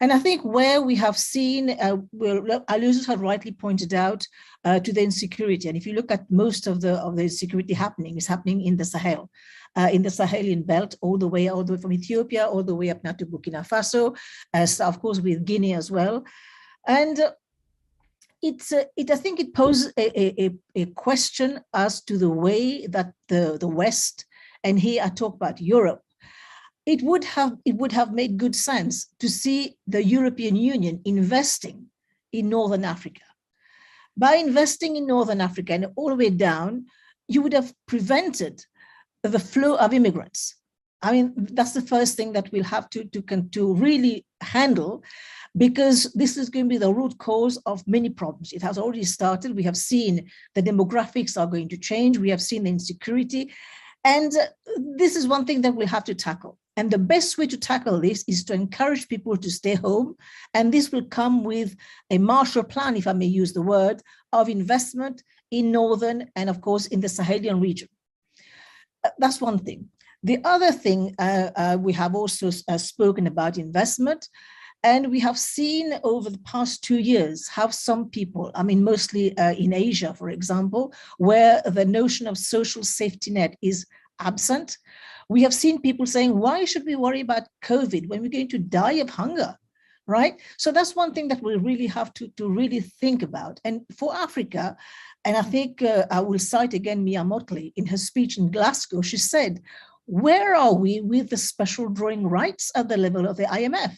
And I think where we have seen, Aloysius had rightly pointed out to the insecurity. And if you look at most of the insecurity happening, is happening in the Sahel, in the Sahelian belt, all the way from Ethiopia, all the way up now to Burkina Faso, of course with Guinea as well. And I think it poses a question as to the way that the West, and here I talk about Europe, it would have made good sense to see the European Union investing in Northern Africa. By investing in Northern Africa and all the way down, you would have prevented the flow of immigrants. I mean, that's the first thing that we'll have to really handle, because this is going to be the root cause of many problems. It has already started. We have seen the demographics are going to change. We have seen the insecurity. And this is one thing that we'll have to tackle. And the best way to tackle this is to encourage people to stay home. And this will come with a Marshall Plan, if I may use the word, of investment in Northern and, of course, in the Sahelian region. That's one thing. The other thing, we have also spoken about investment. And we have seen over the past 2 years how some people, I mean, mostly in Asia, for example, where the notion of social safety net is absent. We have seen people saying, why should we worry about COVID when we're going to die of hunger, right? So that's one thing that we really have to really think about. And for Africa, and I think I will cite again Mia Motley in her speech in Glasgow, she said, where are we with the special drawing rights at the level of the IMF?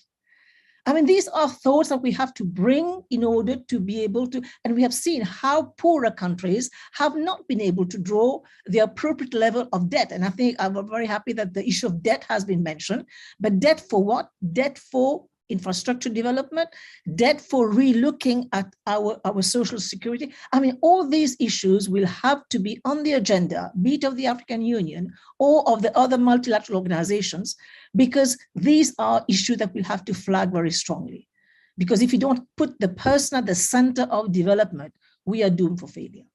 I mean, these are thoughts that we have to bring in order to be able to, and we have seen how poorer countries have not been able to draw the appropriate level of debt. And I think I'm very happy that the issue of debt has been mentioned, but debt for what? Debt for infrastructure development, debt for relooking at our social security. I mean, all these issues will have to be on the agenda, be it of the African Union or of the other multilateral organizations, because these are issues that we'll have to flag very strongly. Because if you don't put the person at the center of development, we are doomed for failure.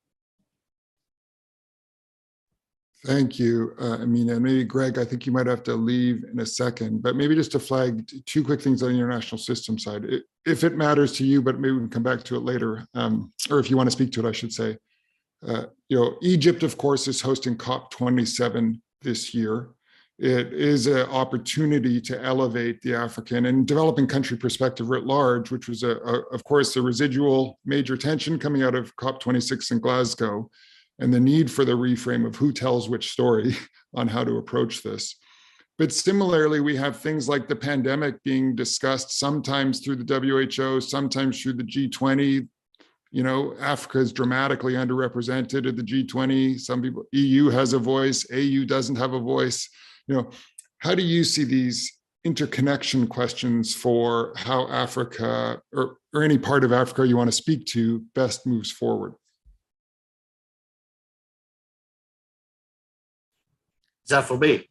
Thank you, Amina. And maybe Greg, I think you might have to leave in a second, but maybe just to flag two quick things on the international system side, if it matters to you, but maybe we can come back to it later, or if you want to speak to it, I should say. Egypt, of course, is hosting COP27 this year. It is an opportunity to elevate the African and developing country perspective writ large, which was, of course, the residual major tension coming out of COP26 in Glasgow, and the need for the reframe of who tells which story on how to approach this. But similarly, we have things like the pandemic being discussed sometimes through the WHO, sometimes through the G20. Africa is dramatically underrepresented at the G20. Some people, EU has a voice, AU doesn't have a voice. How do you see these interconnection questions for how Africa or any part of Africa you want to speak to best moves forward? Is that for me?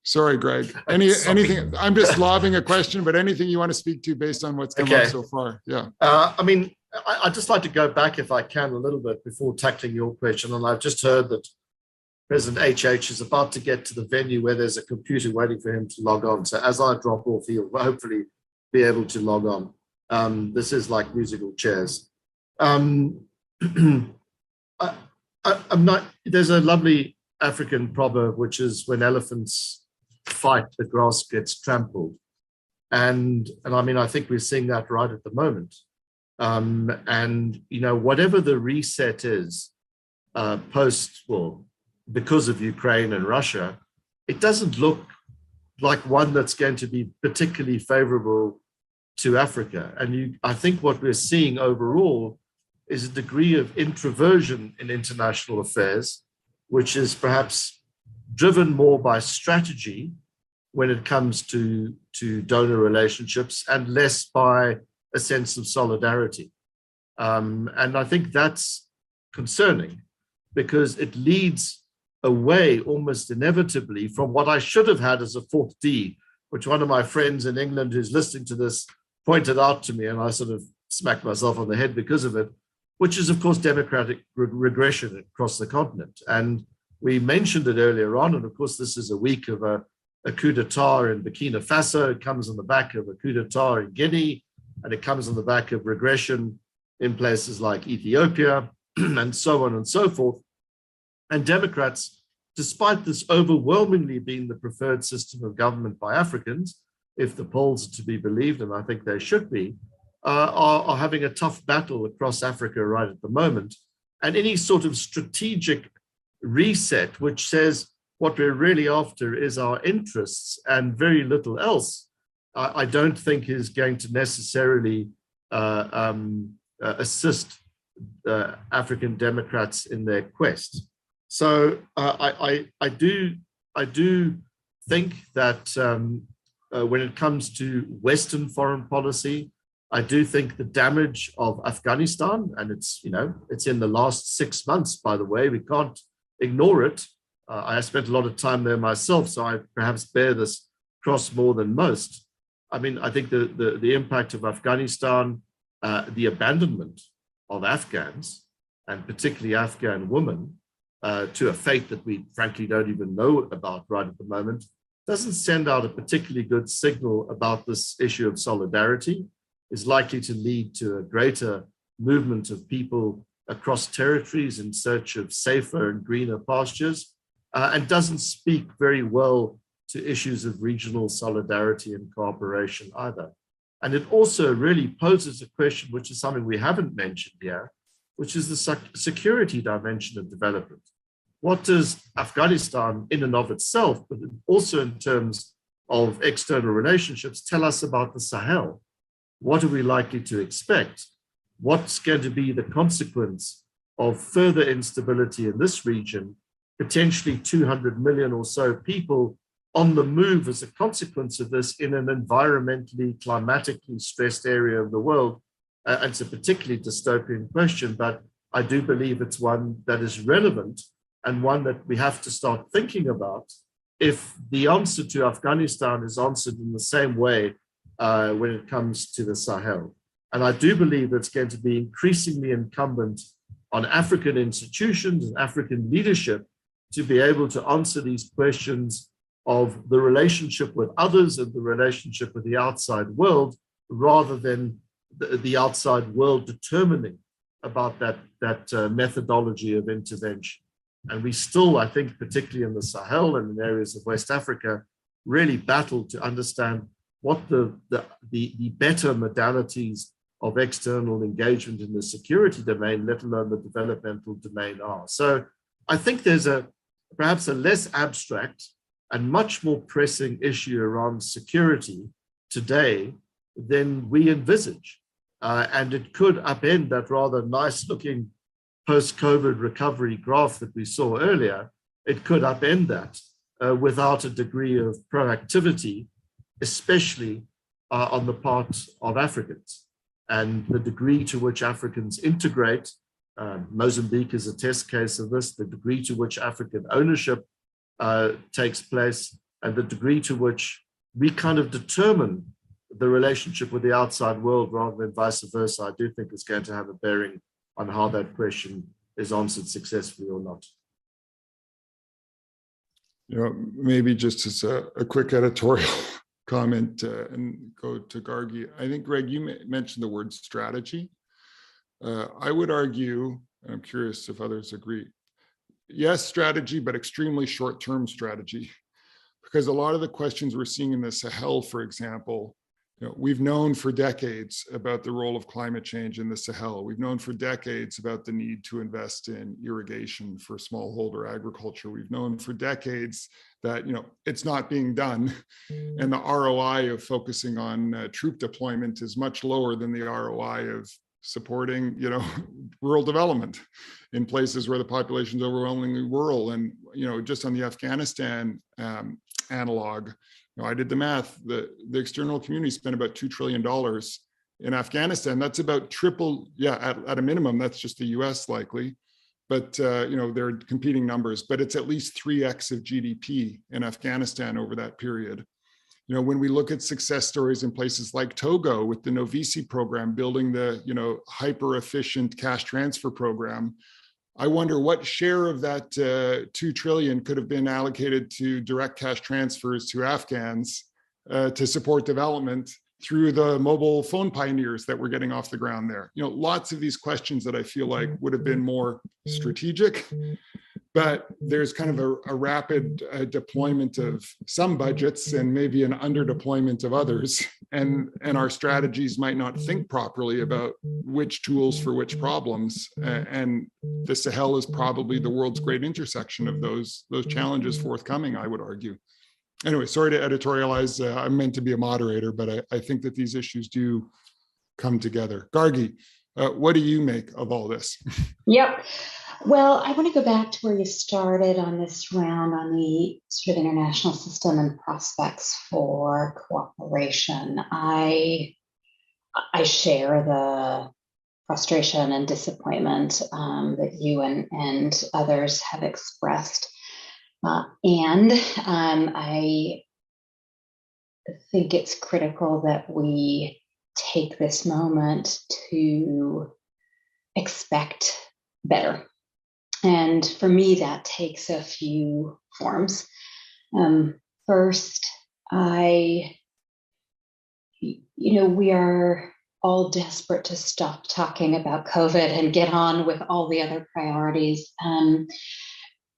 Sorry, Greg. Anything? I'm just lobbing a question, but anything you want to speak to based on what's come up so far? Yeah. I'd just like to go back, if I can, a little bit before tackling your question. And I've just heard that President HH is about to get to the venue where there's a computer waiting for him to log on. So as I drop off, he'll hopefully be able to log on. This is like musical chairs. There's a lovely African proverb, which is when elephants fight, the grass gets trampled. And I think we're seeing that right at the moment. Whatever the reset is because of Ukraine and Russia, it doesn't look like one that's going to be particularly favorable to Africa. And I think what we're seeing overall is a degree of introversion in international affairs, which is perhaps driven more by strategy when it comes to donor relationships and less by a sense of solidarity. And I think that's concerning because it leads away almost inevitably from what I should have had as a fourth D, which one of my friends in England who's listening to this pointed out to me, and I sort of smacked myself on the head because of it, which is, of course, democratic regression across the continent. And we mentioned it earlier on, and of course, this is a week of a coup d'etat in Burkina Faso. It comes on the back of a coup d'etat in Guinea, and it comes on the back of regression in places like Ethiopia, and so on and so forth. And Democrats, despite this overwhelmingly being the preferred system of government by Africans, if the polls are to be believed, and I think they should be, are having a tough battle across Africa right at the moment. And any sort of strategic reset, which says what we're really after is our interests and very little else, I don't think is going to necessarily assist African Democrats in their quest. So I do think that when it comes to Western foreign policy, I do think the damage of Afghanistan, and it's in the last 6 months, by the way, we can't ignore it. I spent a lot of time there myself, so I perhaps bear this cross more than most. I mean, I think the impact of Afghanistan, the abandonment of Afghans, and particularly Afghan women, to a fate that we frankly don't even know about right at the moment, doesn't send out a particularly good signal about this issue of solidarity, is likely to lead to a greater movement of people across territories in search of safer and greener pastures, and doesn't speak very well to issues of regional solidarity and cooperation either. And it also really poses a question, which is something we haven't mentioned here, which is the security dimension of development. What does Afghanistan in and of itself, but also in terms of external relationships, tell us about the Sahel? What are we likely to expect? What's going to be the consequence of further instability in this region, potentially 200 million or so people on the move as a consequence of this in an environmentally, climatically stressed area of the world? It's a particularly dystopian question, but I do believe it's one that is relevant and one that we have to start thinking about if the answer to Afghanistan is answered in the same way when it comes to the Sahel. And I do believe it's going to be increasingly incumbent on African institutions and African leadership to be able to answer these questions of the relationship with others and the relationship with the outside world, rather than the outside world determining about that methodology of intervention. And we still, I think, particularly in the Sahel and in areas of West Africa, really battle to understand what the better modalities of external engagement in the security domain, let alone the developmental domain, are. So I think there's perhaps a less abstract and much more pressing issue around security today than we envisage. And it could upend that rather nice looking post-COVID recovery graph that we saw earlier. It could upend that without a degree of proactivity, especially on the part of Africans. And the degree to which Africans integrate, Mozambique is a test case of this, the degree to which African ownership takes place, and the degree to which we kind of determine the relationship with the outside world rather than vice versa, I do think is going to have a bearing on how that question is answered successfully or not. Maybe just as a quick editorial comment and go to Gargi. I think, Greg, you mentioned the word strategy. I would argue, and I'm curious if others agree, yes, strategy, but extremely short-term strategy, because a lot of the questions we're seeing in the Sahel, for example, we've known for decades about the role of climate change in the Sahel. We've known for decades about the need to invest in irrigation for smallholder agriculture. We've known for decades that it's not being done, and the ROI of focusing on troop deployment is much lower than the ROI of supporting, rural development in places where the population is overwhelmingly rural. And, just on the Afghanistan analog, I did the math, the external community spent about $2 trillion in Afghanistan. That's about triple, at a minimum, that's just the US likely. But, they're competing numbers, but it's at least 3x of GDP in Afghanistan over that period. When we look at success stories in places like Togo with the Novisi program, building the, hyper efficient cash transfer program, I wonder what share of that 2 trillion could have been allocated to direct cash transfers to Afghans to support development through the mobile phone pioneers that were getting off the ground there. Lots of these questions that I feel like would have been more strategic, but there's kind of a rapid deployment of some budgets and maybe an underdeployment of others. And our strategies might not think properly about which tools for which problems. And the Sahel is probably the world's great intersection of those challenges forthcoming, I would argue. Anyway, sorry to editorialize. I'm meant to be a moderator, but I think that these issues do come together. Gargi, what do you make of all this? Yep. Well, I want to go back to where you started on this round on the sort of international system and prospects for cooperation. I share the frustration and disappointment that you and others have expressed. And I think it's critical that we take this moment to expect better. And for me, that takes a few forms. First, we are all desperate to stop talking about COVID and get on with all the other priorities.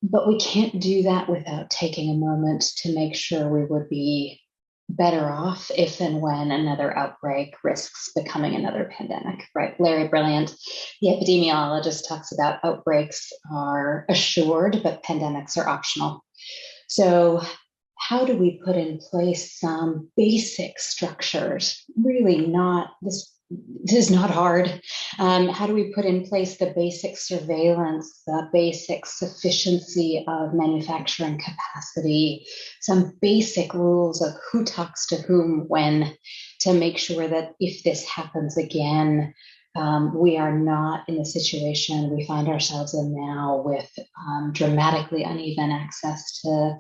But we can't do that without taking a moment to make sure we would be better off if and when another outbreak risks becoming another pandemic, right? Larry Brilliant, the epidemiologist, talks about outbreaks are assured, but pandemics are optional. So how do we put in place some basic structures? Really not, this is not hard. How do we put in place the basic surveillance, the basic sufficiency of manufacturing capacity, some basic rules of who talks to whom when, to make sure that if this happens again, we are not in the situation we find ourselves in now with dramatically uneven access to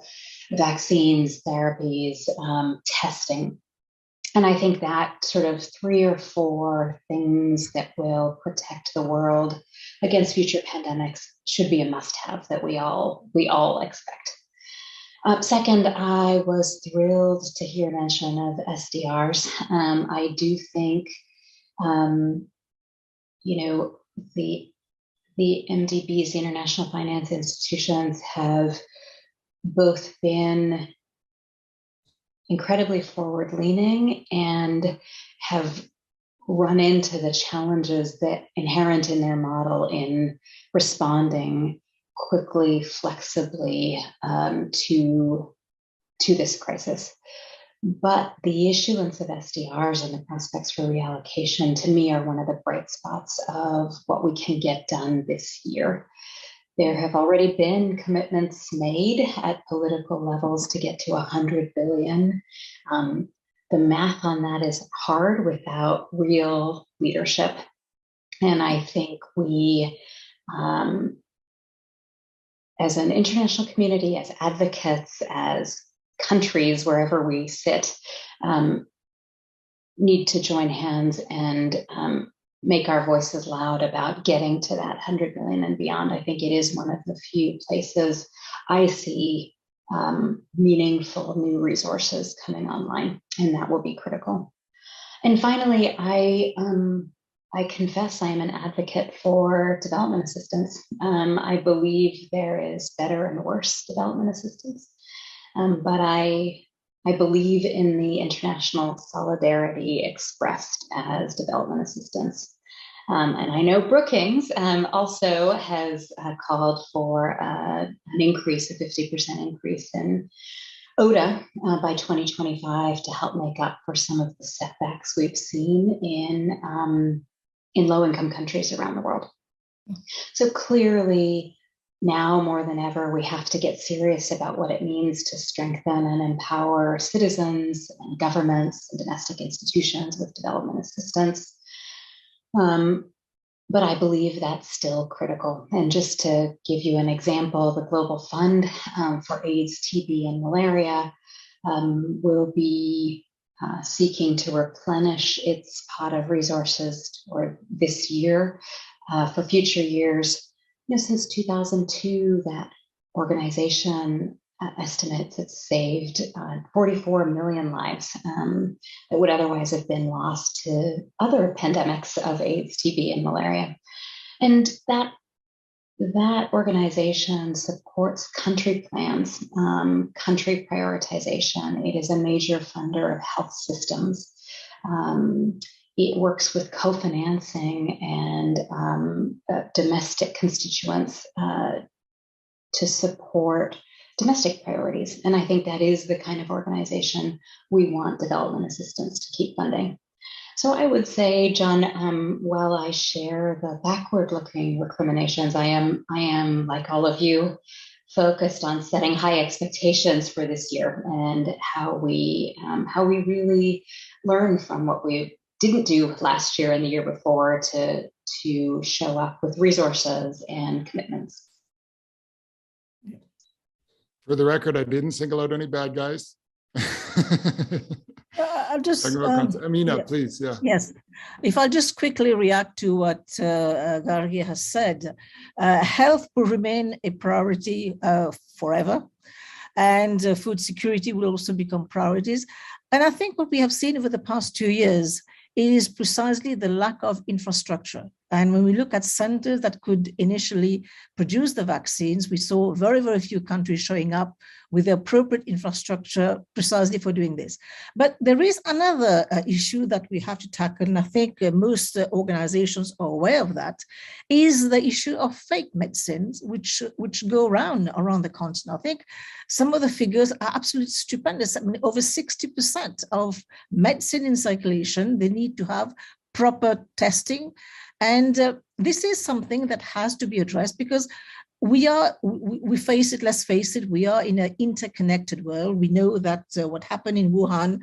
vaccines, therapies, testing. And I think that sort of 3 or 4 things that will protect the world against future pandemics should be a must-have that we all expect. Second, I was thrilled to hear mention of SDRs. I do think, the MDBs, the international finance institutions, have both been incredibly forward-leaning and have run into the challenges that inherent in their model in responding quickly, flexibly to this crisis. But the issuance of SDRs and the prospects for reallocation, to me, are one of the bright spots of what we can get done this year. There have already been commitments made at political levels to get to 100 billion. The math on that is hard without real leadership. And I think we, as an international community, as advocates, as countries, wherever we sit, need to join hands and make our voices loud about getting to that 100 million and beyond. I think it is one of the few places I see meaningful new resources coming online, and that will be critical. And finally, I confess I am an advocate for development assistance. I believe there is better and worse development assistance, but I believe in the international solidarity expressed as development assistance. And I know Brookings also has called for an increase, a 50% increase in ODA by 2025 to help make up for some of the setbacks we've seen in low-income countries around the world. So clearly, now more than ever, we have to get serious about what it means to strengthen and empower citizens and governments and domestic institutions with development assistance. But I believe that's still critical. And just to give you an example, the Global Fund for AIDS, TB, and malaria will be seeking to replenish its pot of resources for this year. For future years, since 2002, that organization estimates it's saved 44 million lives that would otherwise have been lost to other pandemics of AIDS, TB, and malaria. And that organization supports country plans, country prioritization. It is a major funder of health systems. It works with co-financing and domestic constituents to support domestic priorities. And I think that is the kind of organization we want development assistance to keep funding. So I would say, John, while I share the backward-looking recriminations, I am, like all of you, focused on setting high expectations for this year and how we really learn from what we didn't do last year and the year before to show up with resources and commitments. For the record, I didn't single out any bad guys. I'll just Amina, yeah. please. Yeah. Yes. If I'll just quickly react to what Gargi has said, health will remain a priority forever, and food security will also become priorities. And I think what we have seen over the past 2 years is precisely the lack of infrastructure. And when we look at centers that could initially produce the vaccines, we saw very, very few countries showing up with the appropriate infrastructure precisely for doing this. But there is another issue that we have to tackle, and I think most organizations are aware of that, is the issue of fake medicines, which go around the continent. I think some of the figures are absolutely stupendous. I mean, over 60% of medicine in circulation, they need to have proper testing. And this is something that has to be addressed because we face it, let's face it, we are in an interconnected world. We know that what happened in Wuhan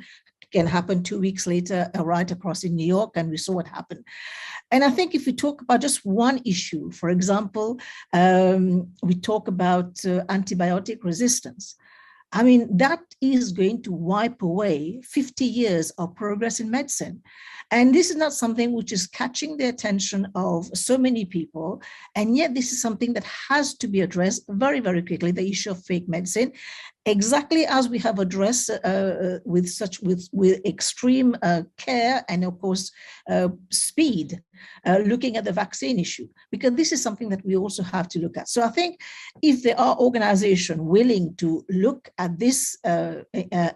can happen 2 weeks later right across in New York, and we saw what happened. And I think if we talk about just one issue, for example, we talk about antibiotic resistance. I mean, that is going to wipe away 50 years of progress in medicine. And this is not something which is catching the attention of so many people. And yet this is something that has to be addressed very, very quickly, the issue of fake medicine, exactly as we have addressed with extreme care and, of course, speed, looking at the vaccine issue, because this is something that we also have to look at. So I think if there are organizations willing to look at this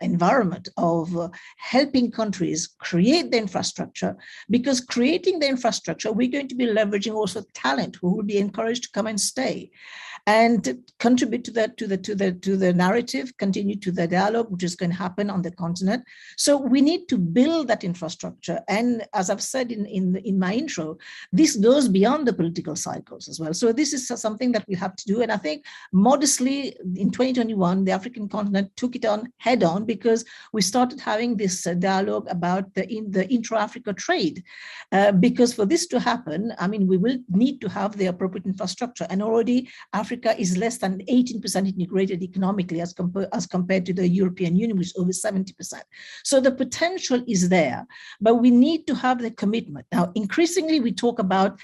environment of helping countries create the infrastructure, because creating the infrastructure, we're going to be leveraging also talent who will be encouraged to come and stay and contribute to the narrative, continue to the dialogue, which is going to happen on the continent. So we need to build that infrastructure. And as I've said in my intro, this goes beyond the political cycles as well. So this is something that we have to do. And I think modestly in 2021, the African continent took it on head on because we started having this dialogue about the intra-Africa trade. Because for this to happen, I mean, we will need to have the appropriate infrastructure. And already Africa is less than 18% integrated economically as compared to the European Union, which is over 70%. So the potential is there, but we need to have the commitment. Now, increasingly, we talk about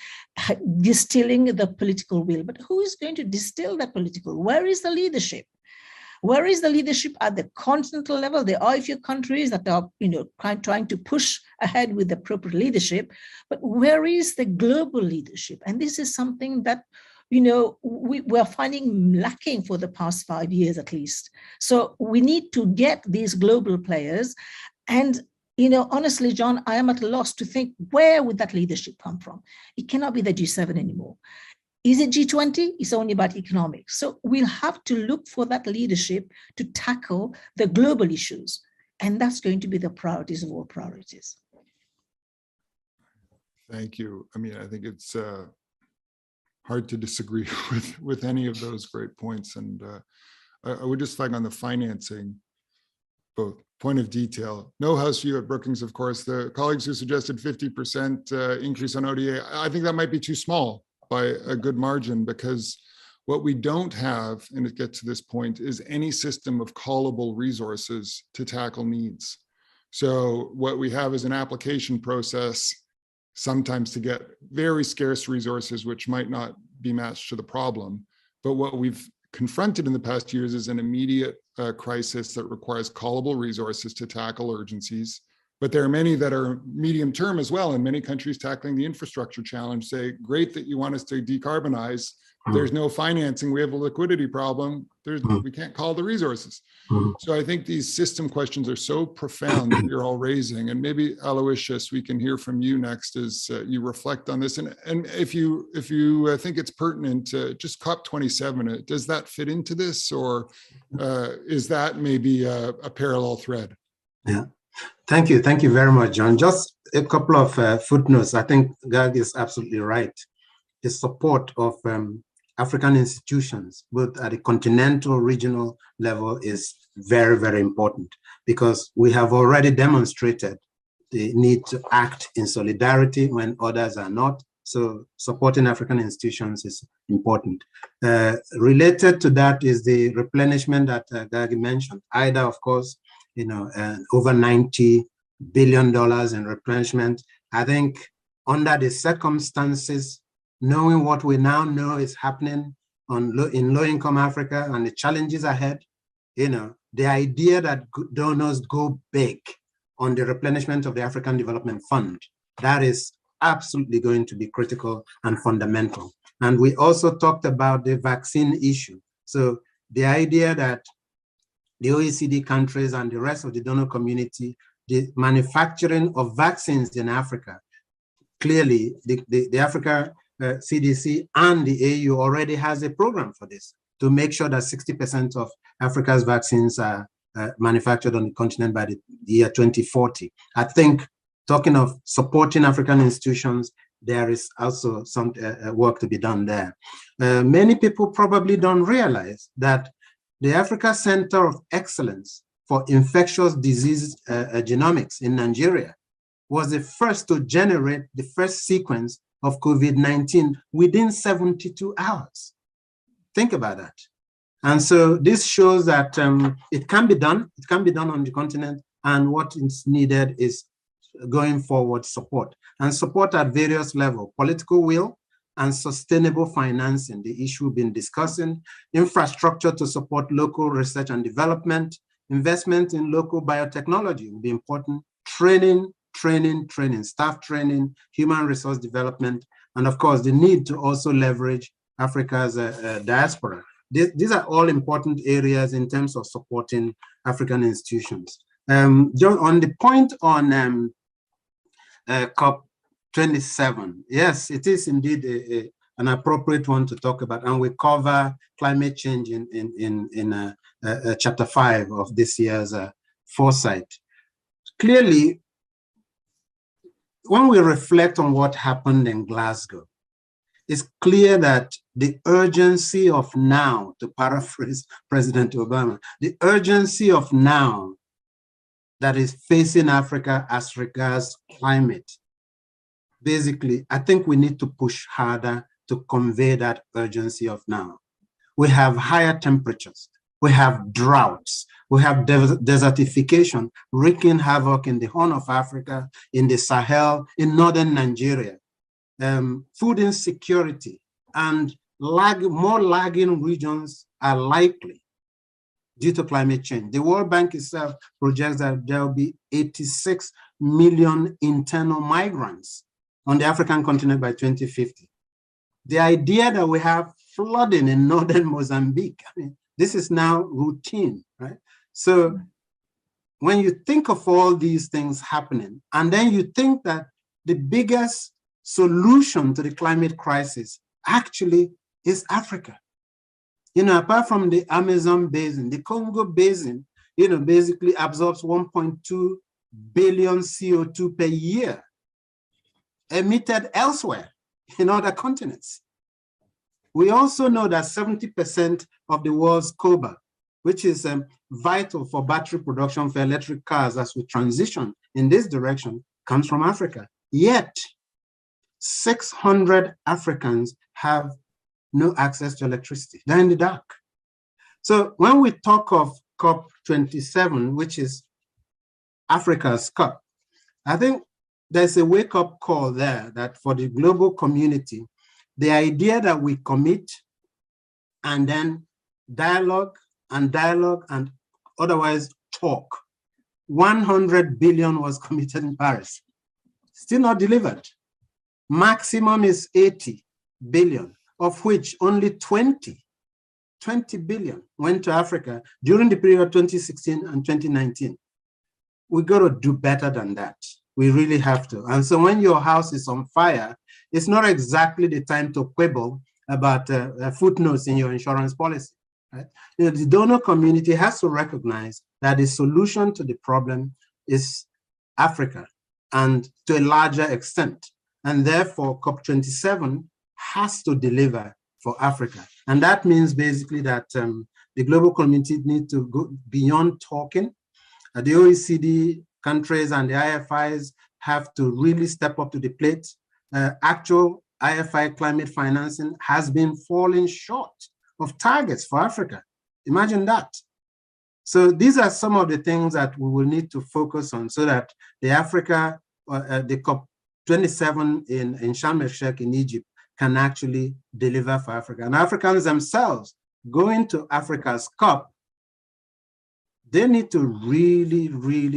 distilling the political will, but who is going to distill that political? Where is the leadership? Where is the leadership at the continental level? There are a few countries that are, trying to push ahead with the appropriate leadership, but where is the global leadership? And this is something that we're finding lacking for the past 5 years at least. So we need to get these global players. And, honestly, John, I am at a loss to think, where would that leadership come from? It cannot be the G7 anymore. Is it G20? It's only about economics. So we'll have to look for that leadership to tackle the global issues. And that's going to be the priorities of all priorities. Thank you. I mean, I think it's hard to disagree with any of those great points. And I would just flag on the financing, both point of detail. No house view at Brookings, of course. The colleagues who suggested 50% increase on ODA, I think that might be too small by a good margin, because what we don't have, and it gets to this point, is any system of callable resources to tackle needs. So what we have is an application process, sometimes to get very scarce resources, which might not be matched to the problem. But what we've confronted in the past years is an immediate crisis that requires callable resources to tackle urgencies. But there are many that are medium term as well, and many countries tackling the infrastructure challenge say, great that you want us to decarbonize. There's no financing. We have a liquidity problem. We can't call the resources. So I think these system questions are so profound that you're all raising. And maybe, Aloysius, we can hear from you next as you reflect on this. And if you think it's pertinent, just COP27, does that fit into this, or is that maybe a parallel thread? Yeah. Thank you very much, John. Just a couple of footnotes. I think Gag is absolutely right. The support of African institutions, both at the continental, regional level, is very, very important, because we have already demonstrated the need to act in solidarity when others are not. So supporting African institutions is important. Related to that is the replenishment that Gagi mentioned. IDA, of course, over $90 billion in replenishment. I think under the circumstances, knowing what we now know is happening in low-income Africa and the challenges ahead, the idea that donors go big on the replenishment of the African Development Fund, that is absolutely going to be critical and fundamental. And we also talked about the vaccine issue. So the idea that the OECD countries and the rest of the donor community, the manufacturing of vaccines in Africa, clearly the Africa CDC and the AU already has a program for this, to make sure that 60% of Africa's vaccines are manufactured on the continent by the year 2040. I think, talking of supporting African institutions, there is also some work to be done there. Many people probably don't realize that the Africa Center of Excellence for Infectious Disease Genomics in Nigeria was the first to generate the first sequence of COVID-19 within 72 hours. Think about that. And so this shows that it can be done. It can be done on the continent, and what is needed is going forward support, and support at various levels: political will and sustainable financing, the issue we've been discussing, infrastructure to support local research and development, investment in local biotechnology will be important, training, staff training, human resource development, and of course, the need to also leverage Africa's diaspora. These are all important areas in terms of supporting African institutions. John, on the point on COP27, yes, it is indeed an appropriate one to talk about, and we cover climate change in chapter 5 of this year's Foresight. Clearly, when we reflect on what happened in Glasgow, it's clear that the urgency of now, to paraphrase President Obama, the urgency of now that is facing Africa as regards climate, basically, I think we need to push harder to convey that urgency of now. We have higher temperatures, we have droughts, we have desertification wreaking havoc in the Horn of Africa, in the Sahel, in northern Nigeria. Food insecurity and more lagging regions are likely due to climate change. The World Bank itself projects that there will be 86 million internal migrants on the African continent by 2050. The idea that we have flooding in northern Mozambique, I mean, this is now routine, right? So when you think of all these things happening, and then you think that the biggest solution to the climate crisis actually is Africa. Apart from the Amazon basin, the Congo basin, basically absorbs 1.2 billion CO2 per year. emitted elsewhere in other continents. We also know that 70% of the world's cobalt, which is vital for battery production for electric cars as we transition in this direction, comes from Africa. Yet, 600 Africans have no access to electricity. They're in the dark. So when we talk of COP27, which is Africa's COP, I think there's a wake-up call there that for the global community, the idea that we commit and then dialogue and otherwise talk. 100 billion was committed in Paris, still not delivered. Maximum is 80 billion, of which only 20 billion went to Africa during the period 2016 and 2019. We got to do better than that. We really have to. And so when your house is on fire, it's not exactly the time to quibble about footnotes in your insurance policy. Right? You know, the donor community has to recognize that the solution to the problem is Africa, and to a larger extent. And therefore, COP27 has to deliver for Africa. And that means basically that the global community needs to go beyond talking. The OECD countries and the IFIs have to really step up to the plate. Actual IFI climate financing has been falling short of targets for Africa. Imagine that. So these are some of the things that we will need to focus on so that the Africa, the COP27 in Sharm el-Sheikh in Egypt can actually deliver for Africa. And Africans themselves going to Africa's COP, they need to really,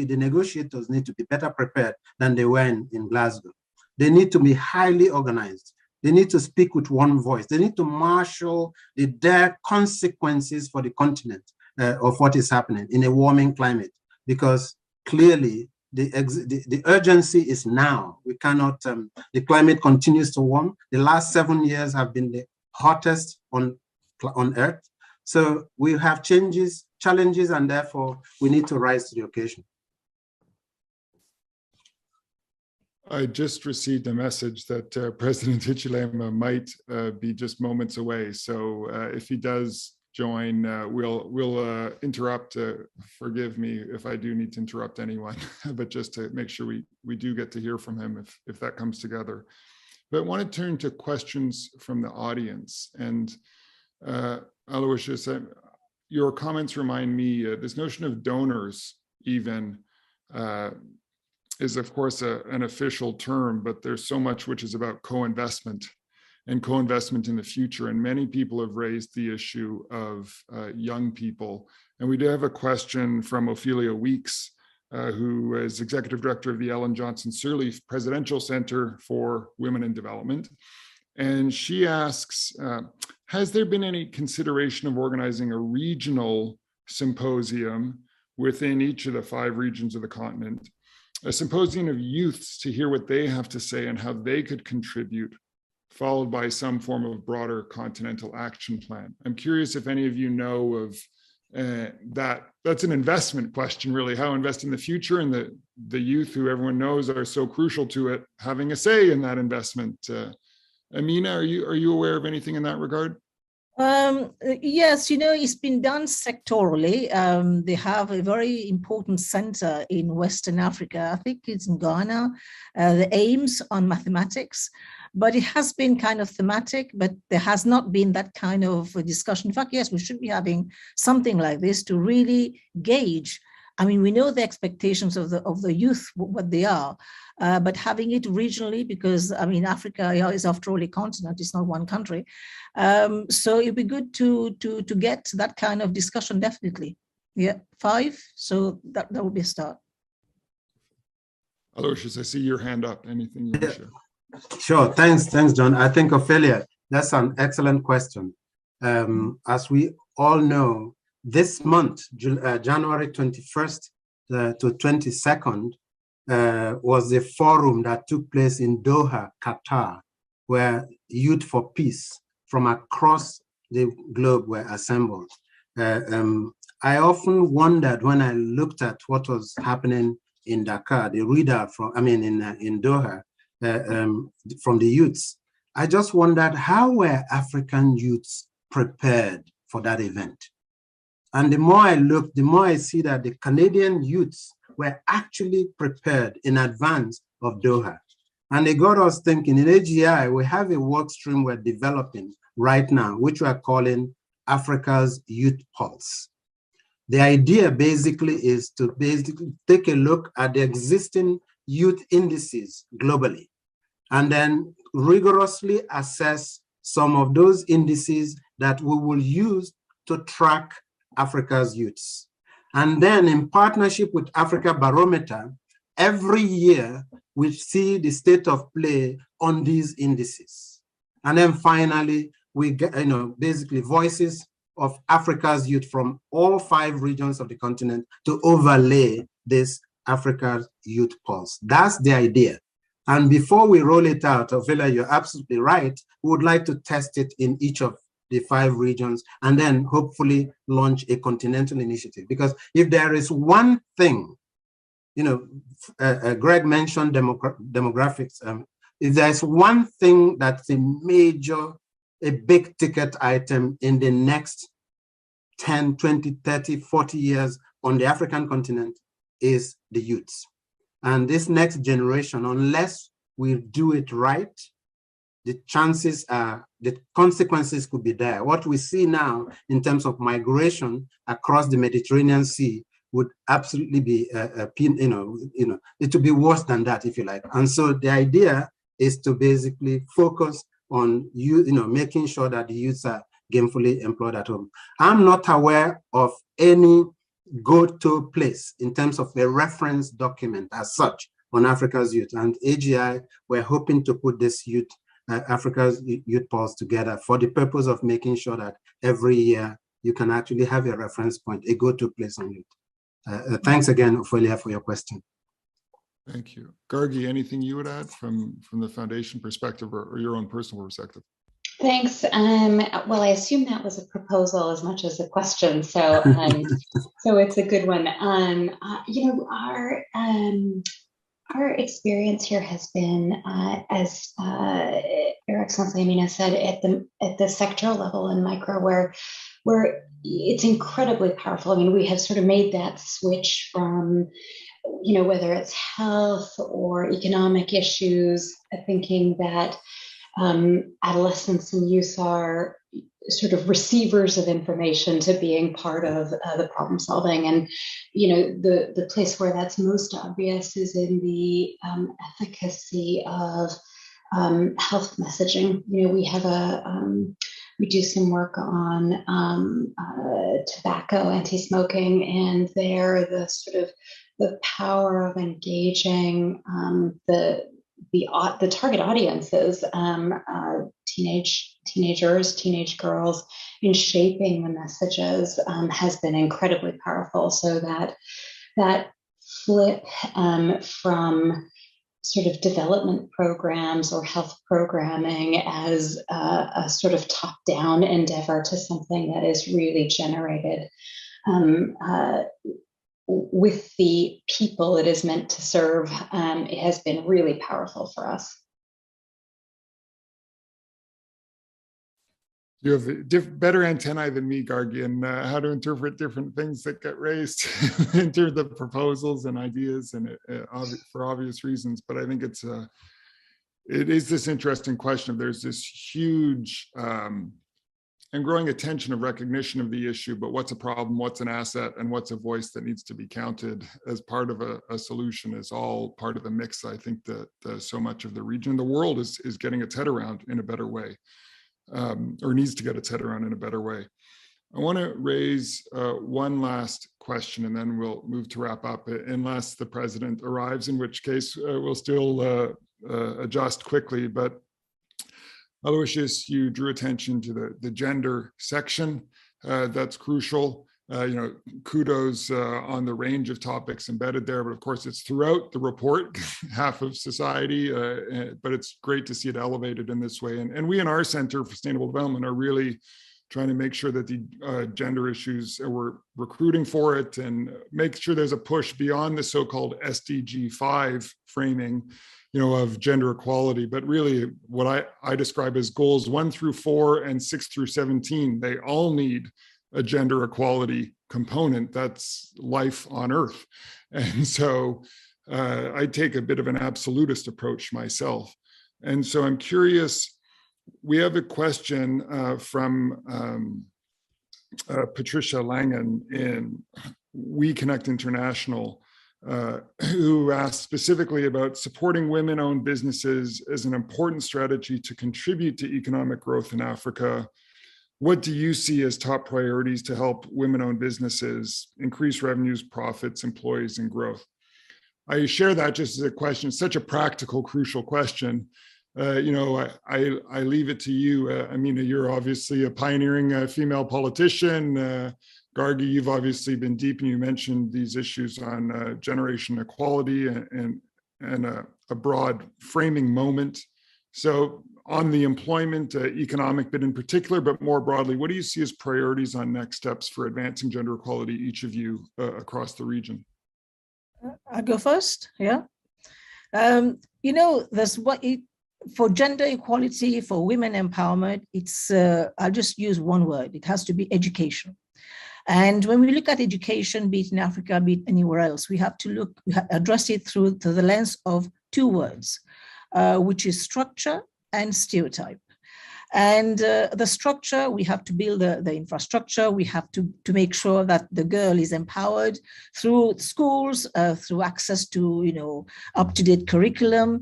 the negotiators need to be better prepared than they were in Glasgow. They need to be highly organized. They need to speak with one voice. They need to marshal the dire consequences for the continent of what is happening in a warming climate, because clearly the urgency is now. We cannot, the climate continues to warm. The last 7 years have been the hottest on Earth. So we have challenges, and therefore we need to rise to the occasion. I just received a message that President Hichilema might be just moments away. So if he does join, we'll interrupt. Forgive me if I do need to interrupt anyone, but just to make sure we do get to hear from him if that comes together. But I want to turn to questions from the audience. And Aloysius, your comments remind me, this notion of donors even is of course an official term, but there's so much which is about co-investment and co-investment in the future. And many people have raised the issue of young people. And we do have a question from Ophelia Weeks, who is Executive Director of the Ellen Johnson Sirleaf Presidential Center for Women in Development. And she asks, has there been any consideration of organizing a regional symposium within each of the 5 regions of the continent, a symposium of youths to hear what they have to say and how they could contribute, followed by some form of broader continental action plan? I'm curious if any of you know of that's an investment question, really, how invest in the future, and the youth, who everyone knows are so crucial to it, having a say in that investment. Amina, are you aware of anything in that regard? Yes, it's been done sectorally. They have a very important center in Western Africa. I think it's in Ghana, the aims on mathematics, but it has been kind of thematic, but there has not been that kind of discussion. In fact, yes, we should be having something like this to really gauge. I mean, we know the expectations of the youth, what they are, but having it regionally, because I mean, Africa is after all a continent, it's not one country. So it'd be good to get that kind of discussion, definitely. Yeah, 5, so that would be a start. Aloysius, I see your hand up. Anything you want to share? Sure, thanks, John. I think, Ophelia, that's an excellent question. As we all know, this month, January 21st to 22nd, was the forum that took place in Doha, Qatar, where Youth for Peace from across the globe were assembled. I often wondered when I looked at what was happening in Dakar, the reader from, in Doha, from the youths, I just wondered, how were African youths prepared for that event? And the more I look, the more I see that the Canadian youths were actually prepared in advance of Doha. And it got us thinking. In AGI, we have a work stream we're developing right now, which we're calling Africa's Youth Pulse. The idea basically is to take a look at the existing youth indices globally, and then rigorously assess some of those indices that we will use to track Africa's youths. And then in partnership with Africa Barometer, every year we see the state of play on these indices. And then finally, we get, basically voices of Africa's youth from all 5 regions of the continent to overlay this Africa's Youth Pulse. That's the idea. And before we roll it out, Ophelia, you're absolutely right. We would like to test it in each of the 5 regions and then hopefully launch a continental initiative. Because if there is one thing, Greg mentioned demographics. If there's one thing that's a big ticket item in the next 10, 20, 30, 40 years on the African continent, is the youths. And this next generation, unless we do it right, the chances are, the consequences could be there. What we see now in terms of migration across the Mediterranean Sea would absolutely be, it would be worse than that, if you like. And so the idea is to basically focus on making sure that the youths are gainfully employed at home. I'm not aware of any go-to place in terms of a reference document as such on Africa's youth. And AGI, we're hoping to put this Africa's Youth Pulse together for the purpose of making sure that every year you can actually have a reference point, a go-to place on youth. Thanks again, Ophelia, for your question. Thank you. Gargi, anything you would add from the foundation perspective or your own personal perspective? Thanks. Well, I assume that was a proposal as much as a question, so so it's a good one. Our experience here has been, as Your Excellency Amina said, at the sectoral level and micro, where it's incredibly powerful. I mean, we have sort of made that switch from, whether it's health or economic issues, thinking that adolescents and youth are sort of receivers of information to being part of the problem solving. And, the place where that's most obvious is in the efficacy of health messaging. We have we do some work on tobacco, anti-smoking, and there the power of engaging the target audiences, teenagers, teenage girls, in shaping the messages has been incredibly powerful. So that flip from sort of development programs or health programming as a sort of top-down endeavor to something that is really generated with the people it is meant to serve, it has been really powerful for us. You have a better antennae than me, Gargi, and how to interpret different things that get raised in terms of proposals and ideas, and for obvious reasons. But I think it is this interesting question of there's this huge and growing attention of recognition of the issue, but what's a problem, what's an asset, and what's a voice that needs to be counted as part of a solution is all part of the mix. I think that so much of the region, the world is getting its head around in a better way, or needs to get its head around in a better way. I want to raise one last question, and then we'll move to wrap up, unless the president arrives, in which case we'll still adjust quickly. But Aloysius, you drew attention to the gender section. That's crucial. Kudos on the range of topics embedded there, but of course it's throughout the report, half of society, but it's great to see it elevated in this way. And we in our Center for Sustainable Development are really trying to make sure that the gender issues, we're recruiting for it and make sure there's a push beyond the so-called SDG 5 framing, of gender equality, but really what I describe as goals 1 through 4 and 6 through 17, they all need a gender equality component. That's life on Earth. And so I take a bit of an absolutist approach myself. And so I'm curious, we have a question from Patricia Langen in We Connect International, who asked specifically about supporting women-owned businesses as an important strategy to contribute to economic growth in Africa. What do you see as top priorities to help women-owned businesses increase revenues, profits, employees, and growth? I share that just as a question, such a practical, crucial question. I leave it to you. Amina, you're obviously a pioneering female politician. Gargi, you've obviously been deep, and you mentioned these issues on generation equality and a broad framing moment. So on the employment, economic bit in particular, but more broadly, what do you see as priorities on next steps for advancing gender equality, each of you across the region? I'll go first, yeah. There's for gender equality, for women empowerment, it's, I'll just use one word, it has to be education. And when we look at education, be it in Africa, be it anywhere else, we have to address it through the lens of 2 words, which is structure and stereotype. And the structure, we have to build the infrastructure. We have to make sure that the girl is empowered through schools, through access to, up-to-date curriculum,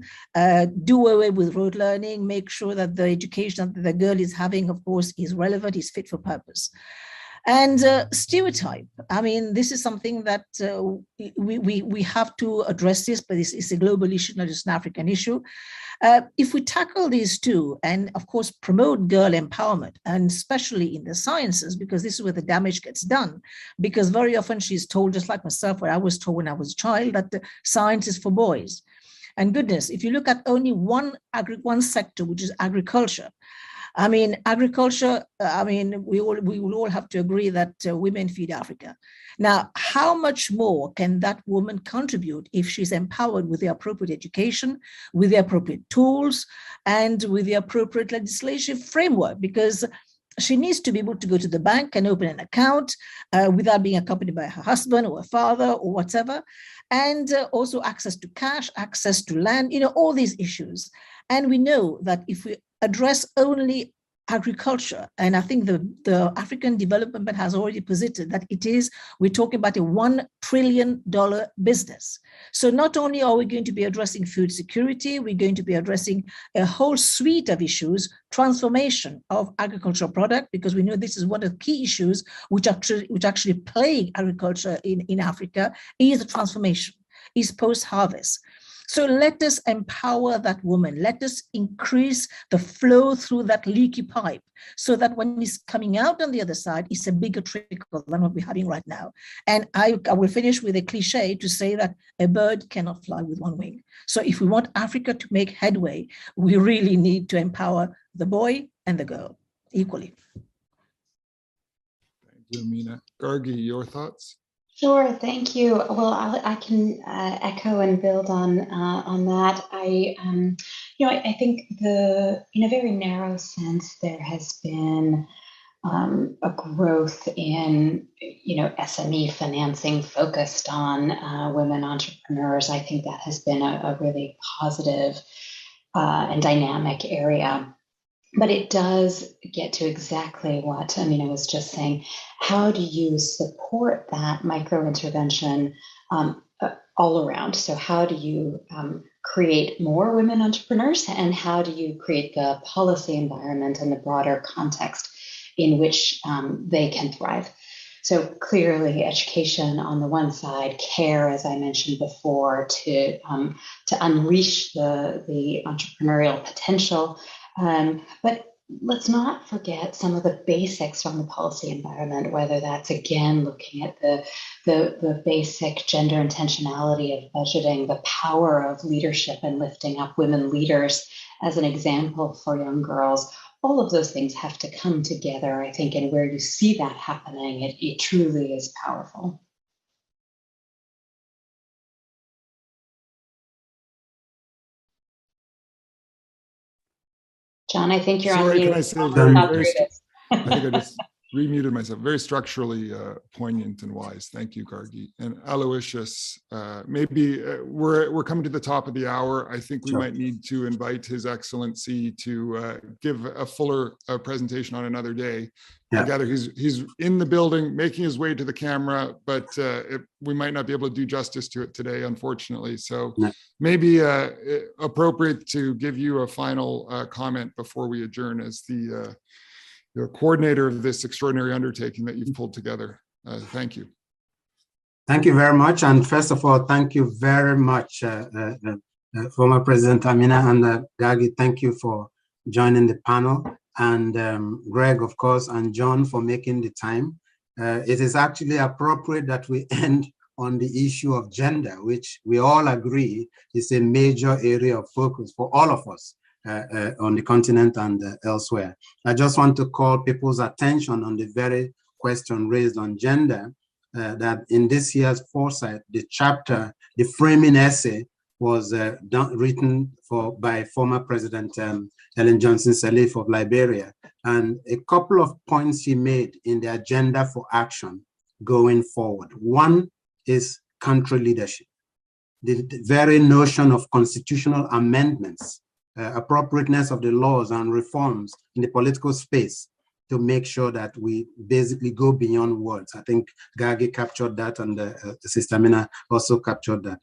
do away with rote learning, make sure that the education that the girl is having, of course, is relevant, is fit for purpose. And stereotype, I mean, this is something that we have to address this, but it's a global issue, not just an African issue. If we tackle these 2 and, of course, promote girl empowerment, and especially in the sciences, because this is where the damage gets done, because very often she's told, just like myself, where I was told when I was a child, that the science is for boys. And goodness, if you look at only one sector, which is agriculture, I mean, agriculture, we will all have to agree that women feed Africa. Now, how much more can that woman contribute if she's empowered with the appropriate education, with the appropriate tools, and with the appropriate legislative framework? Because she needs to be able to go to the bank and open an account without being accompanied by her husband or her father or whatever, and also access to cash, access to land, all these issues. And we know that if we address only agriculture, and I think the African Development Bank has already posited that we're talking about a $1 trillion business. So not only are we going to be addressing food security, we're going to be addressing a whole suite of issues, transformation of agricultural product, because we know this is one of the key issues which actually plague agriculture in Africa, is the transformation, is post-harvest. So let us empower that woman. Let us increase the flow through that leaky pipe so that when it's coming out on the other side, it's a bigger trickle than what we're having right now. And I will finish with a cliche to say that a bird cannot fly with 1 wing. So if we want Africa to make headway, we really need to empower the boy and the girl equally. Thank you, Amina. Gargi, your thoughts? Sure, thank you. Well, I can echo and build on that. I think in a very narrow sense, there has been a growth in, SME financing focused on women entrepreneurs. I think that has been a really positive and dynamic area. But it does get to exactly what Amina was just saying. How do you support that micro intervention all around? So how do you create more women entrepreneurs, and how do you create the policy environment and the broader context in which they can thrive? So clearly education on the one side, care, as I mentioned before, to unleash the entrepreneurial potential. But let's not forget some of the basics from the policy environment, whether that's, again, looking at the basic gender intentionality of budgeting, the power of leadership and lifting up women leaders as an example for young girls, all of those things have to come together, I think, and where you see that happening, it truly is powerful. John, I think you're on mute. Can I say I think I just remuted myself. Very structurally poignant and wise. Thank you, Gargi. And Aloysius, maybe we're coming to the top of the hour. I think we might need to invite His Excellency to give a fuller presentation on another day. I gather he's in the building, making his way to the camera, but we might not be able to do justice to it today, unfortunately. So maybe appropriate to give you a final comment before we adjourn as the coordinator of this extraordinary undertaking that you've pulled together. Thank you. Thank you very much. And first of all, thank you very much, former President Amina and Gargi. Thank you for joining the panel. And Greg, of course, and John for making the time. It is actually appropriate that we end on the issue of gender, which we all agree is a major area of focus for all of us. On the continent and elsewhere. I just want to call people's attention on the very question raised on gender, that in this year's Foresight, the chapter, the framing essay was written by former President Ellen Johnson Sirleaf of Liberia. And a couple of points he made in the agenda for action going forward. One is country leadership. The very notion of constitutional amendments, appropriateness of the laws and reforms in the political space to make sure that we basically go beyond words. I think Gargi captured that, and Sister Mina also captured that.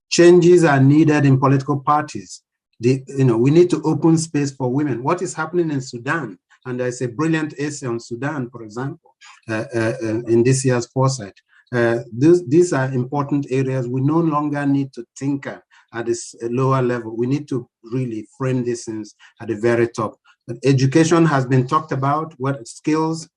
Changes are needed in political parties. We need to open space for women. What is happening in Sudan? And there's a brilliant essay on Sudan, for example, in this year's Foresight. These are important areas. We no longer need to tinker at this lower level. We need to really frame these things at the very top. But education has been talked about, what skills,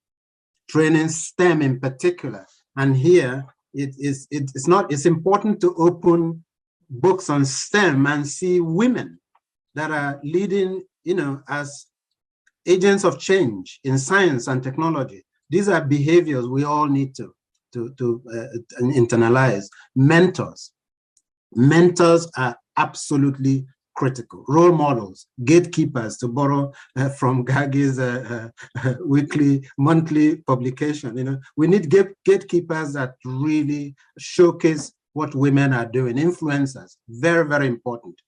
training, STEM in particular. And here, it's important to open books on STEM and see women that are leading, as agents of change in science and technology. These are behaviors we all need to internalize. Mentors are absolutely critical. Role models, gatekeepers, to borrow from Gargi's monthly publication. We need gatekeepers that really showcase what women are doing. Influencers, very, very important,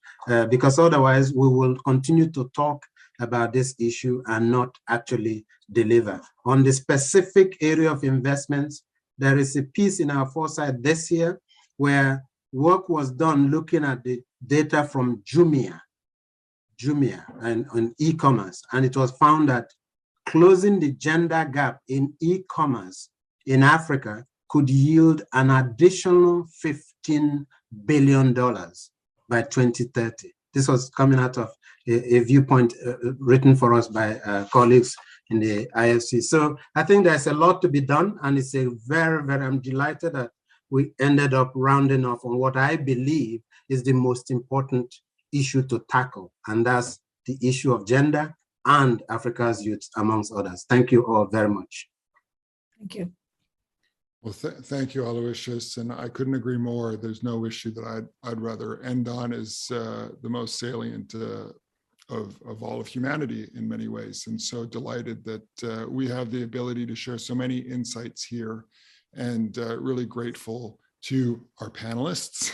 because otherwise we will continue to talk about this issue and not actually deliver. On the specific area of investments, there is a piece in our Foresight this year where work was done looking at the data from Jumia and on e-commerce, and it was found that closing the gender gap in e-commerce in Africa could yield an additional $15 billion by 2030. This was coming out of a viewpoint written for us by colleagues in the IFC. So I think there's a lot to be done, and it's a very, very, I'm delighted that we ended up rounding off on what I believe is the most important issue to tackle, and that's the issue of gender and Africa's youth, amongst others. Thank you all very much. Thank you. Well, thank you, Aloysius, and I couldn't agree more. There's no issue that I'd rather end on as the most salient of all of humanity in many ways, and so delighted that we have the ability to share so many insights here, and really grateful to our panelists,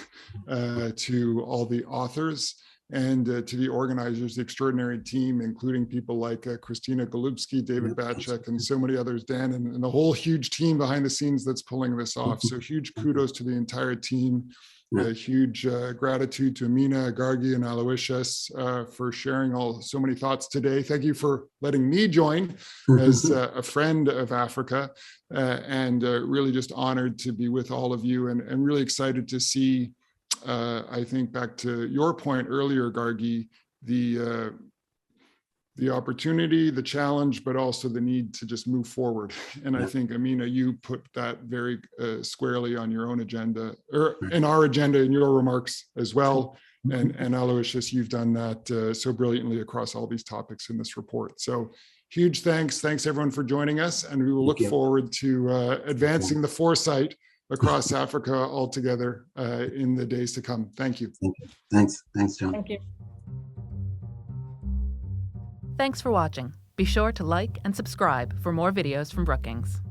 to all the authors, and to the organizers, the extraordinary team, including people like Christina Golubsky, David Batchek, and so many others, Dan, and the whole huge team behind the scenes that's pulling this off. So huge kudos to the entire team. Huge gratitude to Amina, Gargi, and Aloysius for sharing so many thoughts today. Thank you for letting me join as a friend of Africa, and really just honored to be with all of you, and really excited to see, I think back to your point earlier, Gargi, the opportunity, the challenge, but also the need to just move forward. And I think, Amina, you put that very squarely on your own agenda, or in our agenda, in your remarks as well. And Aloysius, you've done that so brilliantly across all these topics in this report. So huge thanks. Thanks everyone for joining us. And we will look forward to advancing the foresight across Africa altogether in the days to come. Thank you. Thanks, John. Thank you. Thanks for watching. Be sure to like and subscribe for more videos from Brookings.